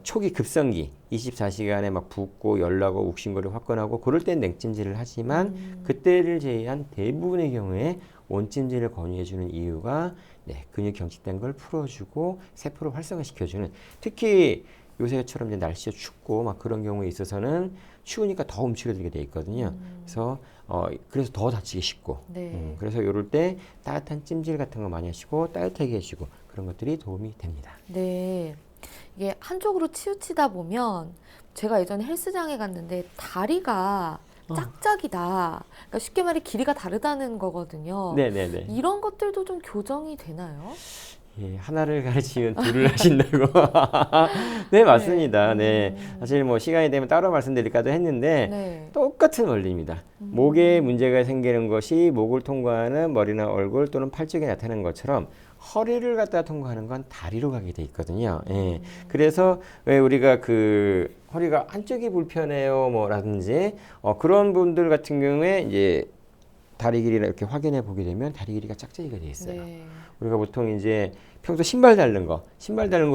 초기 급성기 24시간에 막 붓고 열나고 욱신거리 화끈하고 그럴 땐 냉찜질을 하지만 그때를 제외한 대부분의 경우에 온찜질을 권유해주는 이유가 근육 경직된 걸 풀어주고 세포를 활성화시켜주는, 특히 요새처럼 이제 날씨가 춥고 막 그런 경우에 있어서는 추우니까 더 움츠러들게 돼 있거든요. 그래서 더 다치기 쉽고 네. 그래서 이럴 때 따뜻한 찜질 같은 거 많이 하시고 따뜻하게 해주고 그런 것들이 도움이 됩니다. 네. 이게 한쪽으로 치우치다 보면 제가 예전에 헬스장에 갔는데 다리가 짝짝이다. 그러니까 쉽게 말해 길이가 다르다는 거거든요. 네네네. 이런 것들도 좀 교정이 되나요? 예, 하나를 가르치면 둘을 하신다고. 네, 맞습니다. 네. 사실 뭐 시간이 되면 따로 말씀드릴까도 했는데 네. 똑같은 원리입니다. 목에 문제가 생기는 것이 목을 통과하는 머리나 얼굴 또는 팔 쪽에 나타나는 것처럼 허리를 갖다 통과하는 건 다리로 가게 돼 있거든요. 예. 그래서 왜 우리가 그 허리가 한쪽이 불편해요, 뭐라든지 그런 분들 같은 경우에 이제 다리 길이를 이렇게 확인해 보게 되면 다리 길이가 짝짝이가 돼 있어요. 네. 우리가 보통 이제 평소 신발 닳는 거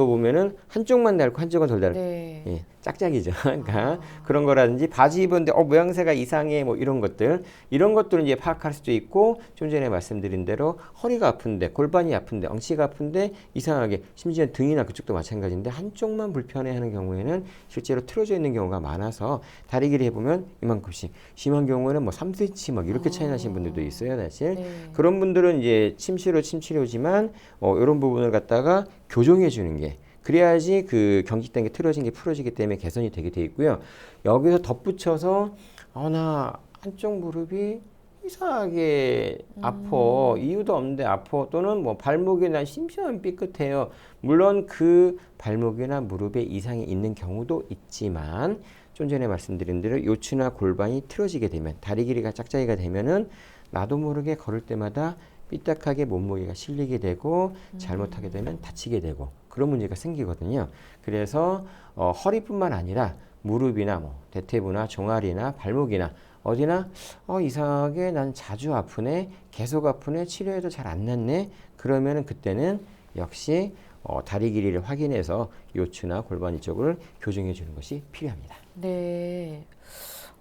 보면은 한쪽만 닳고 한쪽은 덜 닳고 네. 예, 짝짝이죠. 그러니까 그런 거라든지 바지 입었는데 모양새가 이상해 뭐 이런 것들은 이제 파악할 수도 있고, 좀 전에 말씀드린 대로 허리가 아픈데 골반이 아픈데 엉치가 아픈데 이상하게 심지어 등이나 그쪽도 마찬가지인데 한쪽만 불편해하는 경우에는 실제로 틀어져 있는 경우가 많아서 다리 길이 해보면 이만큼씩, 심한 경우에는 뭐 3cm 막 이렇게 차이 나시는 분들도 있어요, 사실. 네. 그런 분들은 이제 침치료지만 이런 부분을 갖다가 교정해 주는 게, 그래야지 그 경직된 게 틀어진 게 풀어지기 때문에 개선이 되게 돼 있고요. 여기서 덧붙여서 나 한쪽 무릎이 이상하게 아파, 이유도 없는데 아파, 또는 뭐 발목이 난 심심하면 삐끗해요. 물론 그 발목이나 무릎에 이상이 있는 경우도 있지만 좀 전에 말씀드린 대로 요추나 골반이 틀어지게 되면, 다리 길이가 짝짝이가 되면은 나도 모르게 걸을 때마다 삐딱하게 몸무게가 실리게 되고 잘못하게 되면 다치게 되고 그런 문제가 생기거든요. 그래서 허리뿐만 아니라 무릎이나 뭐 대퇴부나 종아리나 발목이나 어디나 이상하게 난 자주 아프네, 계속 아프네, 치료해도 잘 안 낫네, 그러면은 그때는 역시 다리 길이를 확인해서 요추나 골반 이쪽을 교정해 주는 것이 필요합니다. 네.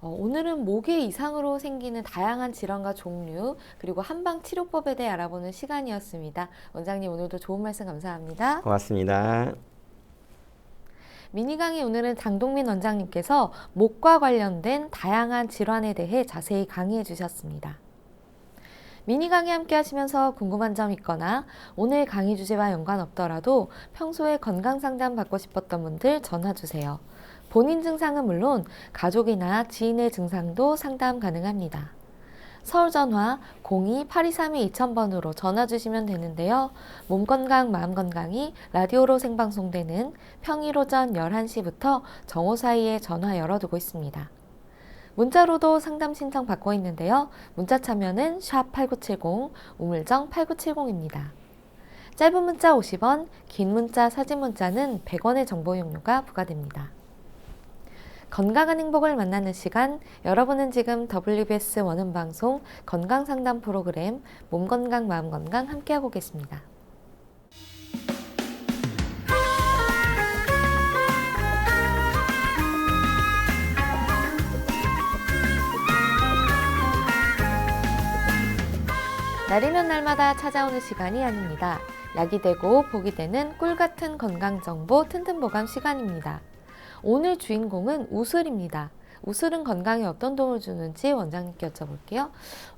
오늘은 목의 이상으로 생기는 다양한 질환과 종류, 그리고 한방 치료법에 대해 알아보는 시간이었습니다. 원장님, 오늘도 좋은 말씀 감사합니다. 고맙습니다. 미니 강의 오늘은 장동민 원장님께서 목과 관련된 다양한 질환에 대해 자세히 강의해 주셨습니다. 미니 강의 함께 하시면서 궁금한 점 있거나 오늘 강의 주제와 연관 없더라도 평소에 건강 상담 받고 싶었던 분들 전화 주세요. 본인 증상은 물론 가족이나 지인의 증상도 상담 가능합니다. 서울 전화 02-8232-2000번으로 전화 주시면 되는데요. 몸건강 마음건강이 라디오로 생방송되는 평일 오전 11시부터 정오 사이에 전화 열어두고 있습니다. 문자로도 상담 신청 받고 있는데요. 문자 참여는 샵8970, 우물정 8970입니다. 짧은 문자 50원, 긴 문자 사진 문자는 100원의 정보 이용료가 부과됩니다. 건강한 행복을 만나는 시간, 여러분은 지금 WBS 원음방송 건강상담 프로그램 몸건강 마음건강 함께하고 계십니다. 날이면 날마다 찾아오는 시간이 아닙니다. 약이 되고 복이 되는 꿀같은 건강정보 튼튼보감 시간입니다. 오늘 주인공은 우슬입니다. 우슬은 건강에 어떤 도움을 주는지 원장님께 여쭤볼게요.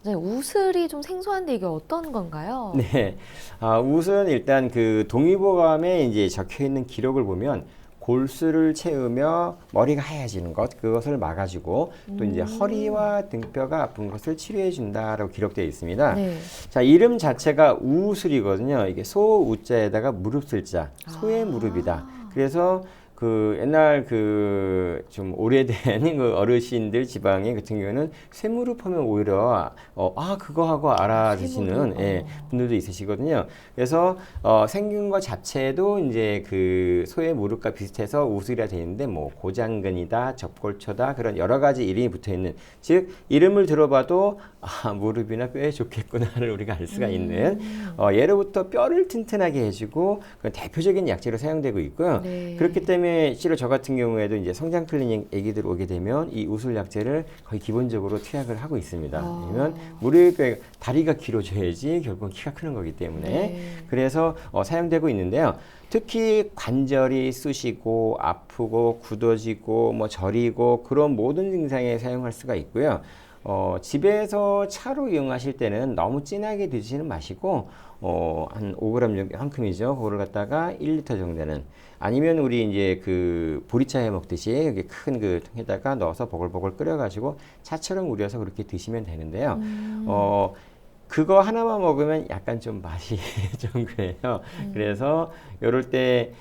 원장님, 우슬이 좀 생소한데 이게 어떤 건가요? 네, 우슬은 일단 그 동의보감에 이제 적혀 있는 기록을 보면 골수를 채우며 머리가 하얘지는 것, 그것을 막아주고 또 이제 허리와 등뼈가 아픈 것을 치료해 준다라고 기록되어 있습니다. 네. 자, 이름 자체가 우슬이거든요. 이게 소우자에다가 무릎슬자, 소의 무릎이다. 그래서 그 옛날 그 좀 오래된 그 어르신들 지방에 같은 경우는 쇠무릎 하면 오히려 그거 하고 알아주시는 분들도 있으시거든요. 그래서 생긴 것 자체도 이제 그 소의 무릎과 비슷해서 우슬이라 되어 있는데 뭐 고장근이다, 접골초다, 그런 여러 가지 이름이 붙어 있는, 즉 이름을 들어봐도 무릎이나 뼈에 좋겠구나를 우리가 알 수가 있는 예로부터 뼈를 튼튼하게 해주고 대표적인 약재로 사용되고 있고요. 네. 그렇기 때문에 그다음에 실로 저 같은 경우에도 이제 성장 클리닉 애기들 오게 되면 이 우슬 약제를 거의 기본적으로 투약을 하고 있습니다. 왜냐면 무릎에 다리가 길어져야지 결국은 키가 크는 거기 때문에 네. 그래서 사용되고 있는데요. 특히 관절이 쑤시고 아프고 굳어지고 뭐 저리고 그런 모든 증상에 사용할 수가 있고요. 집에서 차로 이용하실 때는 너무 진하게 드시는 마시고 한 5g 정도 한 큰이죠. 그거를 갖다가 1리터 정도는 아니면 우리 이제 그 보리차 해 먹듯이 여기 큰 그 통에다가 넣어서 보글보글 끓여가지고 차처럼 우려서 그렇게 드시면 되는데요. 그거 하나만 먹으면 약간 좀 맛이 좀 그래요. 그래서 요럴 때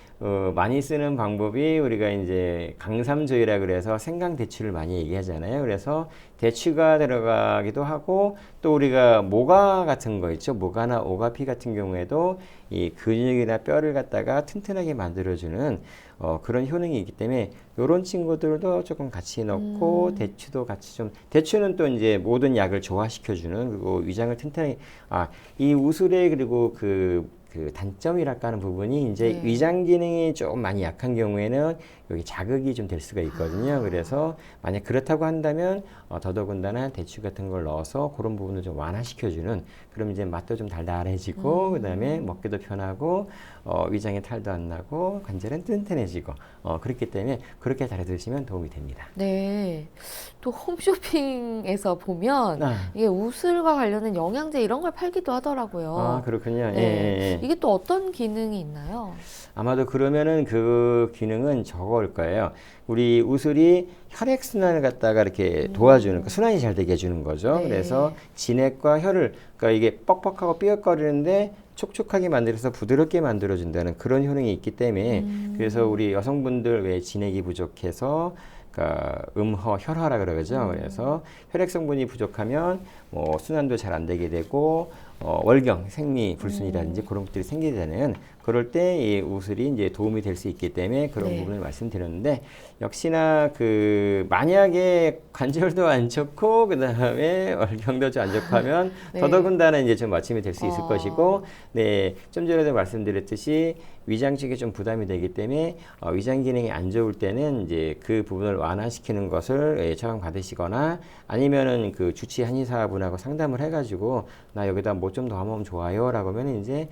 많이 쓰는 방법이 우리가 이제 강삼조이라 그래서 생강대추를 많이 얘기하잖아요. 그래서 대추가 들어가기도 하고 또 우리가 모가 같은 거 있죠. 모가나 오가피 같은 경우에도 이 근육이나 뼈를 갖다가 튼튼하게 만들어주는 그런 효능이 있기 때문에 요런 친구들도 조금 같이 넣고 대추도 같이 좀 대추는 또 이제 모든 약을 조화시켜주는 그리고 위장을 튼튼하게 이 우슬에 그리고 그 단점이랄까 하는 부분이 이제 네. 위장 기능이 좀 많이 약한 경우에는 여기 자극이 좀 될 수가 있거든요. 그래서 만약 그렇다고 한다면 더더군다나 대추 같은 걸 넣어서 그런 부분을 좀 완화시켜주는 그럼 이제 맛도 좀 달달해지고 그다음에 먹기도 편하고 위장에 탈도 안 나고 관절은 튼튼해지고 그렇기 때문에 그렇게 잘 드시면 도움이 됩니다. 네. 또 홈쇼핑에서 보면 아. 이게 우슬과 관련된 영양제 이런 걸 팔기도 하더라고요. 그렇군요. 네. 예, 예, 예. 이게 또 어떤 기능이 있나요? 아마도 그러면은 그 기능은 저거일 거예요. 우리 우슬이 혈액순환을 갖다가 이렇게 도와주는, 그러니까 순환이 잘 되게 해주는 거죠. 네. 그래서 진액과 혈을, 그러니까 이게 뻑뻑하고 삐걱거리는데 촉촉하게 만들어서 부드럽게 만들어준다는 그런 효능이 있기 때문에 그래서 우리 여성분들 왜 진액이 부족해서 그러니까 혈화라 그러죠. 그래서 혈액 성분이 부족하면 뭐 순환도 잘 안 되게 되고 월경, 생리 불순이라든지 그런 것들이 생기게 되는 그럴 때 이 우슬이 이제 도움이 될 수 있기 때문에 그런 네. 부분을 말씀드렸는데 역시나 그 만약에 관절도 안 좋고 그다음에 월경도 좀 안 좋고 하면 네. 더더군다나 이제 좀 마침이 될 수 있을 어. 것이고 네, 좀 전에도 말씀드렸듯이 위장 쪽에 좀 부담이 되기 때문에 위장 기능이 안 좋을 때는 이제 그 부분을 완화시키는 것을 처방 받으시거나 아니면은 그 주치 한의사분하고 상담을 해가지고 나 여기다 뭐 좀 더 하면 좋아요라고 하면 이제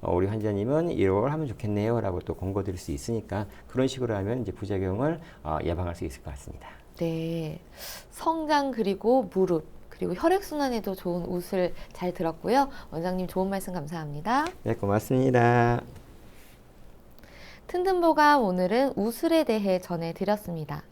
우리 환자님은 이걸 하면 좋겠네요라고 또 권고 드릴 수 있으니까 그런 식으로 하면 이제 부작용을 예방할 수 있을 것 같습니다. 네. 성장 그리고 무릎 그리고 혈액순환에도 좋은 우슬 잘 들었고요. 원장님 좋은 말씀 감사합니다. 네, 고맙습니다. 튼튼보감 오늘은 우슬에 대해 전해드렸습니다.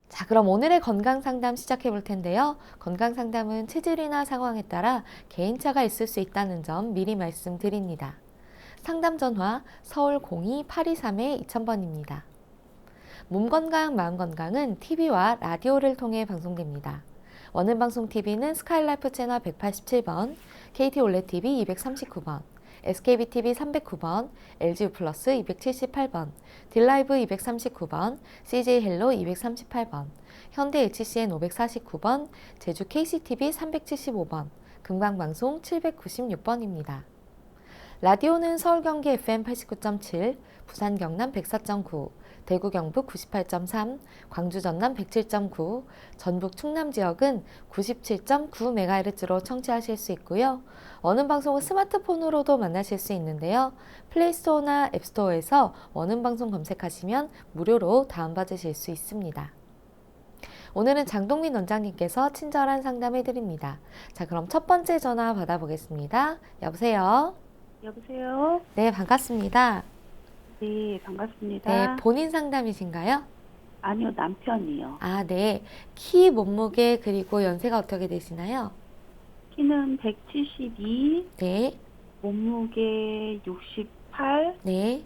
자, 그럼 오늘의 건강 상담 시작해 볼 텐데요. 건강 상담은 체질이나 상황에 따라 개인차가 있을 수 있다는 점 미리 말씀드립니다. 상담 전화 서울 02-823-2000번입니다. 몸 건강, 마음 건강은 TV와 라디오를 통해 방송됩니다. 원음방송 TV는 스카이라이프 채널 187번, KT 올레 TV 239번, SKB TV 309번, LG U 플러스 278번, 딜라이브 239번, CJ 헬로 238번, 현대 HCN 549번, 제주 KCTV 375번, 금강방송 796번입니다. 라디오는 서울 경기 FM 89.7, 부산 경남 104.9, 대구 경북 98.3, 광주 전남 107.9, 전북 충남 지역은 97.9MHz로 청취하실 수 있고요. 원음방송은 스마트폰으로도 만나실 수 있는데요. 플레이스토어나 앱스토어에서 원음방송 검색하시면 무료로 다운받으실 수 있습니다. 오늘은 장동민 원장님께서 친절한 상담해드립니다. 자, 그럼 첫 번째 전화 받아보겠습니다. 여보세요? 여보세요? 네, 반갑습니다. 네, 반갑습니다. 네, 본인 상담이신가요? 아니요, 남편이요. 아, 네. 키, 몸무게, 그리고 연세가 어떻게 되시나요? 키는 172, 네, 몸무게 68, 네.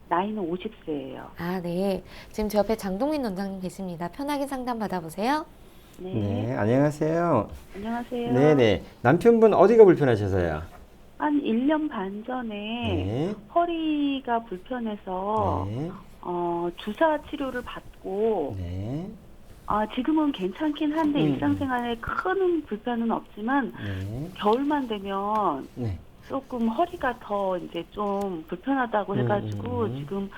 나이는 50세예요. 아, 네. 지금 제 옆에 장동민 원장님 계십니다. 편하게 상담 받아보세요. 네. 네, 안녕하세요. 안녕하세요. 네네. 남편분 어디가 불편하셔서요? 한 1년 반 전에 네. 허리가 불편해서 네. 주사 치료를 받고 네. 지금은 괜찮긴 한데 일상생활에 큰 불편은 없지만 네. 겨울만 되면 네. 조금 허리가 더 이제 좀 불편하다고 해가지고 지금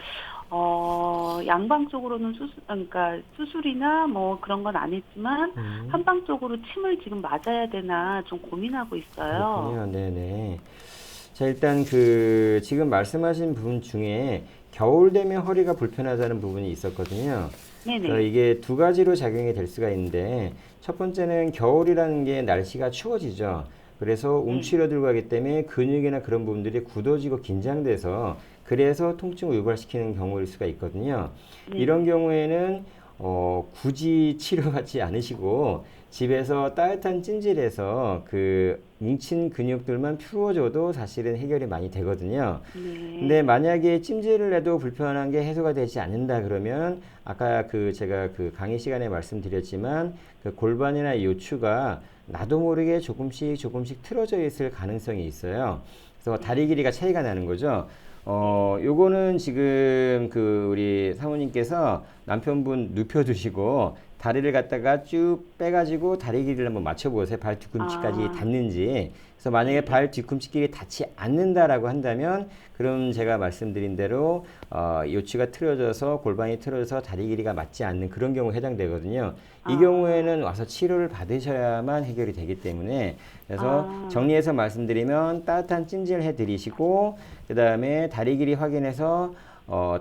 양방 쪽으로는 그러니까 수술이나 뭐 그런 건 안 했지만 한방 쪽으로 침을 지금 맞아야 되나 좀 고민하고 있어요. 그렇군요. 네네. 자, 일단 지금 말씀하신 부분 중에 겨울 되면 허리가 불편하다는 부분이 있었거든요. 그래서 네네. 이게 두 가지로 작용이 될 수가 있는데, 첫 번째는 겨울이라는 게 날씨가 추워지죠. 그래서 움츠러들고 하기 때문에 근육이나 그런 부분들이 굳어지고 긴장돼서 그래서 통증을 유발시키는 경우일 수가 있거든요. 네. 이런 경우에는 굳이 치료받지 않으시고 집에서 따뜻한 찜질해서 그 뭉친 근육들만 풀어줘도 사실은 해결이 많이 되거든요. 네. 근데 만약에 찜질을 해도 불편한 게 해소가 되지 않는다 그러면 아까 제가 강의 시간에 말씀드렸지만 그 골반이나 요추가 나도 모르게 조금씩 틀어져 있을 가능성이 있어요. 그래서 다리 길이가 차이가 나는 거죠. 요거는 지금 우리 사모님께서 남편분 눕혀두시고 다리를 갖다가 쭉 빼가지고 다리 길이를 한번 맞춰보세요. 발 뒤꿈치까지 닿는지. 그래서 만약에 발 뒤꿈치끼리 닿지 않는다라고 한다면 그럼 제가 말씀드린 대로 요추가 틀어져서 골반이 틀어져서 다리 길이가 맞지 않는 그런 경우에 해당되거든요. 이 경우에는 와서 치료를 받으셔야만 해결이 되기 때문에 그래서 정리해서 말씀드리면 따뜻한 찜질 해드리시고 그 다음에 다리 길이 확인해서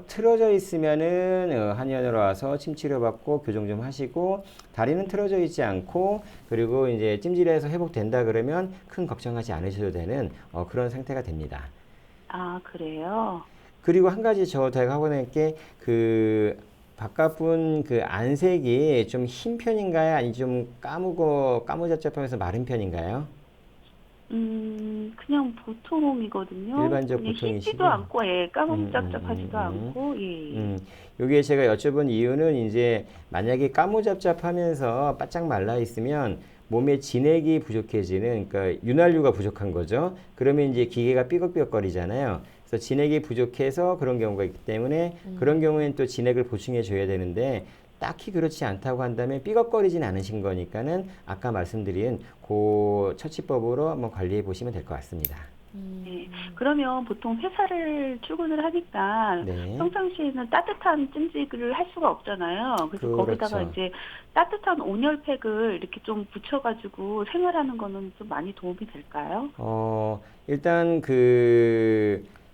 틀어져 있으면은 한의원으로 와서 침 치료받고 교정 좀 하시고 다리는 틀어져 있지 않고 그리고 이제 찜질해서 회복된다 그러면 큰 걱정하지 않으셔도 되는 그런 상태가 됩니다. 그래요? 그리고 한 가지 제가 하고 낼 게 바깥분 안색이 좀 흰 편인가요? 아니면 좀 까무잡잡하면서 마른 편인가요? 그냥 보통이거든요. 일반적 그냥 보통이시고. 흰지도 않고, 까뭇잡잡하지도 않고, 예. 요게 제가 여쭤본 이유는 이제 만약에 까무잡잡하면서 바짝 말라 있으면 몸에 진액이 부족해지는, 그러니까 윤활유가 부족한 거죠. 그러면 이제 기계가 삐걱삐걱거리잖아요. 그래서 진액이 부족해서 그런 경우가 있기 때문에 그런 경우에는 또 진액을 보충해 줘야 되는데 딱히 그렇지 않다고 한다면 삐걱거리진 않으신 거니까는 아까 말씀드린 그 처치법으로 한번 관리해 보시면 될 것 같습니다. 네. 그러면 보통 회사를 출근을 하니까 네. 평상시에는 따뜻한 찜질을 할 수가 없잖아요. 그래서 그렇죠. 거기다가 이제 따뜻한 온열팩을 이렇게 좀 붙여가지고 생활하는 거는 좀 많이 도움이 될까요? 일단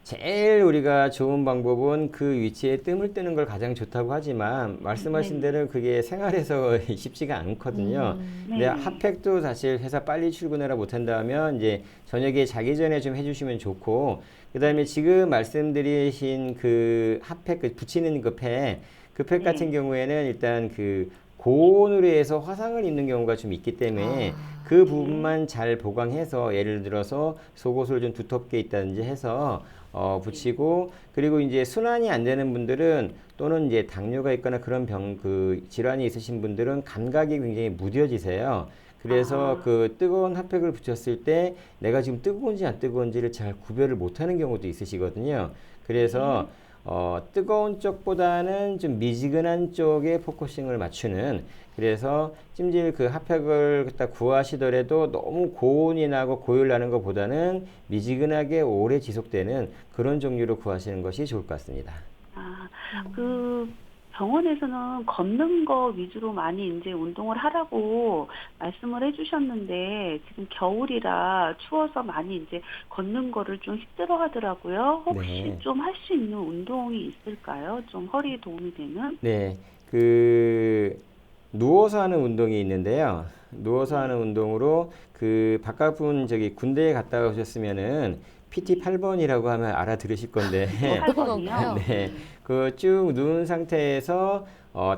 제일 우리가 좋은 방법은 그 위치에 뜸을 뜨는 걸 가장 좋다고 하지만 말씀하신 대로 그게 생활에서 쉽지가 않거든요. 근데 핫팩도 사실 회사 빨리 출근하라 못한다면 이제 저녁에 자기 전에 좀 해주시면 좋고 그 다음에 지금 말씀드리신 그 핫팩 붙이는 그 팩 같은 경우에는 일단 고온으로 해서 화상을 입는 경우가 좀 있기 때문에 그 부분만 잘 보강해서 예를 들어서 속옷을 좀 두텁게 있다든지 해서 붙이고 그리고 이제 순환이 안 되는 분들은 또는 이제 당뇨가 있거나 그런 질환이 있으신 분들은 감각이 굉장히 무뎌지세요. 그래서 뜨거운 핫팩을 붙였을 때 내가 지금 뜨거운지 안 뜨거운지를 잘 구별을 못하는 경우도 있으시거든요. 그래서 뜨거운 쪽보다는 좀 미지근한 쪽에 포커싱을 맞추는 그래서 찜질 핫팩을 갖다 구하시더라도 너무 고온이 나고 고열 나는 것보다는 미지근하게 오래 지속되는 그런 종류로 구하시는 것이 좋을 것 같습니다. 병원에서는 걷는 거 위주로 많이 이제 운동을 하라고 말씀을 해주셨는데 지금 겨울이라 추워서 많이 이제 걷는 거를 좀 힘들어 하더라고요. 혹시 좀 할 수 있는 운동이 있을까요? 좀 허리에 도움이 되는? 네, 누워서 하는 운동이 있는데요. 누워서 하는 운동으로 바깥분 군대에 갔다 오셨으면은 PT 8번이라고 하면 알아들으실 건데 8번이요? 네, 쭉 누운 상태에서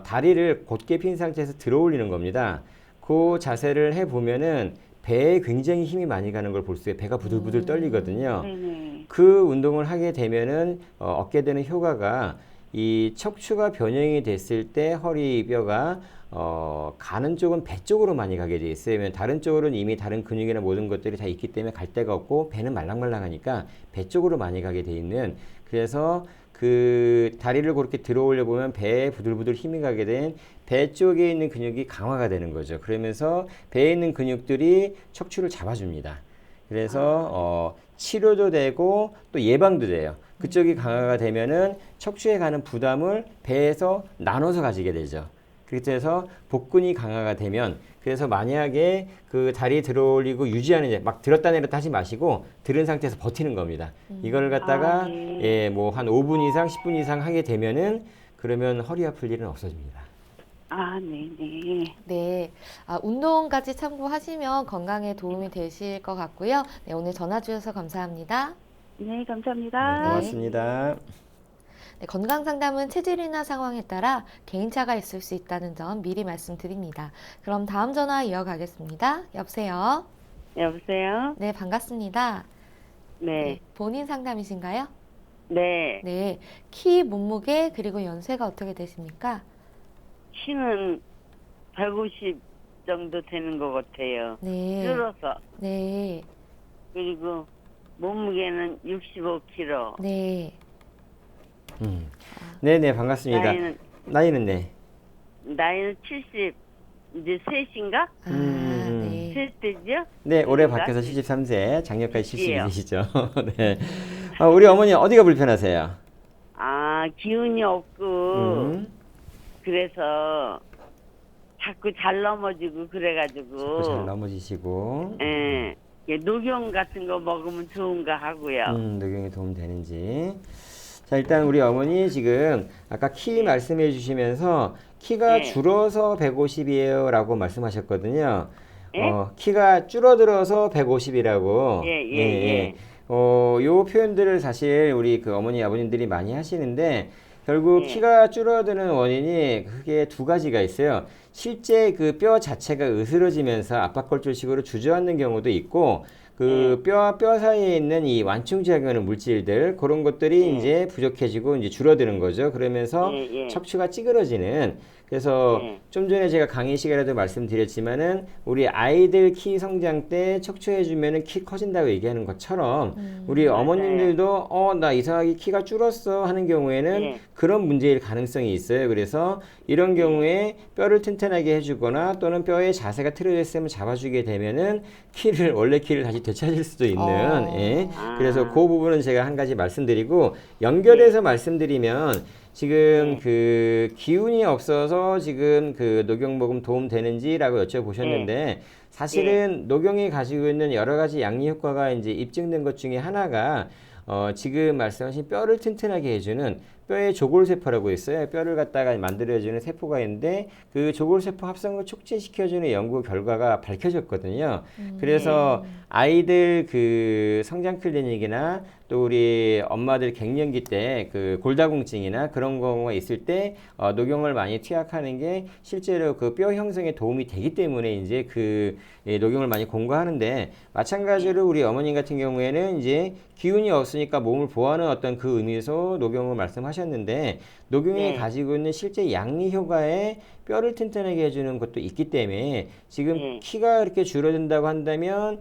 다리를 곧게 핀 상태에서 들어 올리는 겁니다. 그 자세를 해보면은 배에 굉장히 힘이 많이 가는 걸 볼 수 있어요. 배가 부들부들 떨리거든요. 네네. 그 운동을 하게 되면은 얻게 되는 효과가 이 척추가 변형이 됐을 때 허리뼈가 가는 쪽은 배 쪽으로 많이 가게 돼 있어요. 왜냐면 다른 쪽으로는 이미 다른 근육이나 모든 것들이 다 있기 때문에 갈 데가 없고 배는 말랑말랑하니까 배 쪽으로 많이 가게 돼 있는 그래서 그 다리를 그렇게 들어 올려 보면 배에 부들부들 힘이 가게 된 배 쪽에 있는 근육이 강화가 되는 거죠. 그러면서 배에 있는 근육들이 척추를 잡아줍니다. 그래서 치료도 되고 또 예방도 돼요. 그쪽이 강화가 되면은 척추에 가는 부담을 배에서 나눠서 가지게 되죠. 그래서 복근이 강화가 되면, 그래서 만약에 그 다리 들어 올리고 유지하는, 막 들었다 내렸다 하지 마시고 들은 상태에서 버티는 겁니다. 이걸 갖다가 네. 뭐 한 5분 이상 10분 이상 하게 되면은, 그러면 허리 아플 일은 없어집니다. 네네. 네, 운동까지 참고하시면 건강에 도움이 되실 것 같고요. 네, 오늘 전화 주셔서 감사합니다. 네, 감사합니다. 고맙습니다. 네, 건강 상담은 체질이나 상황에 따라 개인차가 있을 수 있다는 점 미리 말씀드립니다. 그럼 다음 전화 이어가겠습니다. 여보세요? 여보세요? 네, 반갑습니다. 네. 본인 상담이신가요? 네. 네, 키, 몸무게, 그리고 연세가 어떻게 되십니까? 키는 150 정도 되는 것 같아요. 네, 줄어서. 네, 그리고 몸무게는 65kg. 네. 네네, 반갑습니다. 나이는 네. 나이는 70, 이제 셋인가? 네. 셋이죠? 네, 올해 그러니까? 밖에서 73세, 작년까지 예. 72세시죠. 네. 우리 어머니 어디가 불편하세요? 기운이 없고, 음, 그래서 자꾸 잘 넘어지고, 자꾸 잘 그래가지고, 넘어지시고, 예. 녹용 같은 거 먹으면 좋은가 하고요. 녹용이 도움 되는지. 자, 일단 우리 어머니 지금 아까 키 말씀해 주시면서 키가 예. 줄어서 150이에요 라고 말씀하셨거든요. 예? 키가 줄어들어서 150이라고. 예. 요 표현들을 사실 우리 그 어머니 아버님들이 많이 하시는데, 결국 예. 키가 줄어드는 원인이 크게 두 가지가 있어요. 실제 그 뼈 자체가 으스러지면서 압박골절식으로 주저앉는 경우도 있고, 그 뼈와 뼈 사이에 있는 이 완충작용하는 물질들, 그런 것들이 이제 부족해지고 이제 줄어드는 거죠. 그러면서 척추가 찌그러지는. 그래서 좀 전에 제가 강의 시간에도 말씀드렸지만은, 우리 아이들 키 성장 때 척추해주면은 키 커진다고 얘기하는 것처럼, 우리 어머님들도 나 이상하게 키가 줄었어 하는 경우에는 그런 문제일 가능성이 있어요. 그래서 이런 경우에 뼈를 튼튼하게 해주거나 또는 뼈의 자세가 틀어져 있으면 잡아주게 되면은 키를, 원래 키를 다시 되찾을 수도 있는. 예. 그래서 그 부분은 제가 한 가지 말씀드리고, 연결해서 말씀드리면, 지금 그 기운이 없어서 지금 그 녹용 먹음 도움 되는지라고 여쭤보셨는데, 사실은 녹용이 가지고 있는 여러 가지 양리 효과가 이제 입증된 것 중에 하나가, 지금 말씀하신 뼈를 튼튼하게 해주는 뼈의 조골세포라고 있어요. 뼈를 갖다가 만들어주는 세포가 있는데, 그 조골세포 합성을 촉진시켜주는 연구 결과가 밝혀졌거든요. 그래서 아이들 그 성장 클리닉이나 또 우리 엄마들 갱년기 때 그 골다공증이나 그런 경우가 있을 때 녹용을 많이 투약하는 게 실제로 그 뼈 형성에 도움이 되기 때문에 이제 그 녹용을 많이 공부하는데, 마찬가지로 우리 어머님 같은 경우에는 이제 기운이 없으니까 몸을 보호하는 어떤 그 의미에서 녹용을 말씀하셨는데, 녹용이 가지고 있는 실제 양리 효과에 뼈를 튼튼하게 해주는 것도 있기 때문에, 지금 키가 이렇게 줄어든다고 한다면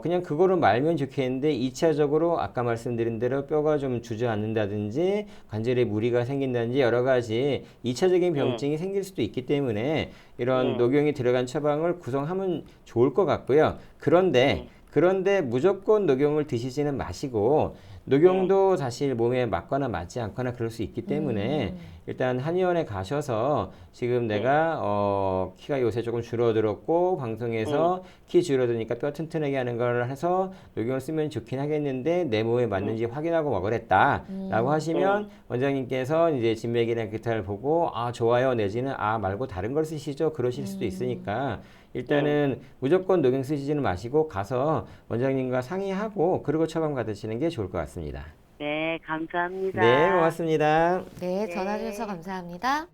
그냥 그거로 말면 좋겠는데, 2차적으로 아까 말씀드린 대로 뼈가 좀 주저앉는다든지 관절에 무리가 생긴다든지 여러 가지 2차적인 병증이 생길 수도 있기 때문에 이런 녹용이 들어간 처방을 구성하면 좋을 것 같고요. 그런데 무조건 녹용을 드시지는 마시고, 녹용도 사실 몸에 맞거나 맞지 않거나 그럴 수 있기 때문에 일단 한의원에 가셔서 지금 내가 키가 요새 조금 줄어들었고 방송에서 키 줄어드니까 뼈 튼튼하게 하는 걸 해서 녹용을 쓰면 좋긴 하겠는데 내 몸에 맞는지 확인하고 먹으랬다 라고 하시면, 원장님께서 이제 진맥이나 기타를 보고 좋아요 내지는 말고 다른 걸 쓰시죠 그러실 수도 있으니까, 일단은 무조건 녹용 쓰시지는 마시고 가서 원장님과 상의하고 그리고 처방 받으시는 게 좋을 것 같습니다. 네, 감사합니다. 네, 고맙습니다. 네, 전화 주셔서 감사합니다.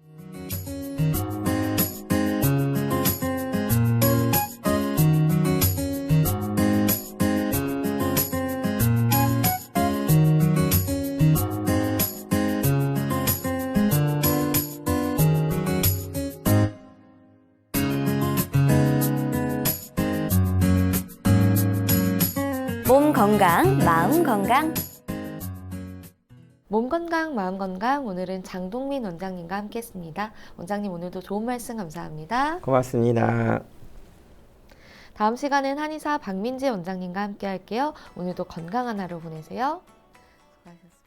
몸 건강, 마음 건강. 몸 건강, 마음 건강, 오늘은 장동민 원장님과 함께했습니다. 원장님 오늘도 좋은 말씀 감사합니다. 고맙습니다. 다음 시간은 한의사 박민지 원장님과 함께 할게요. 오늘도 건강한 하루 보내세요. 수고하셨습니다.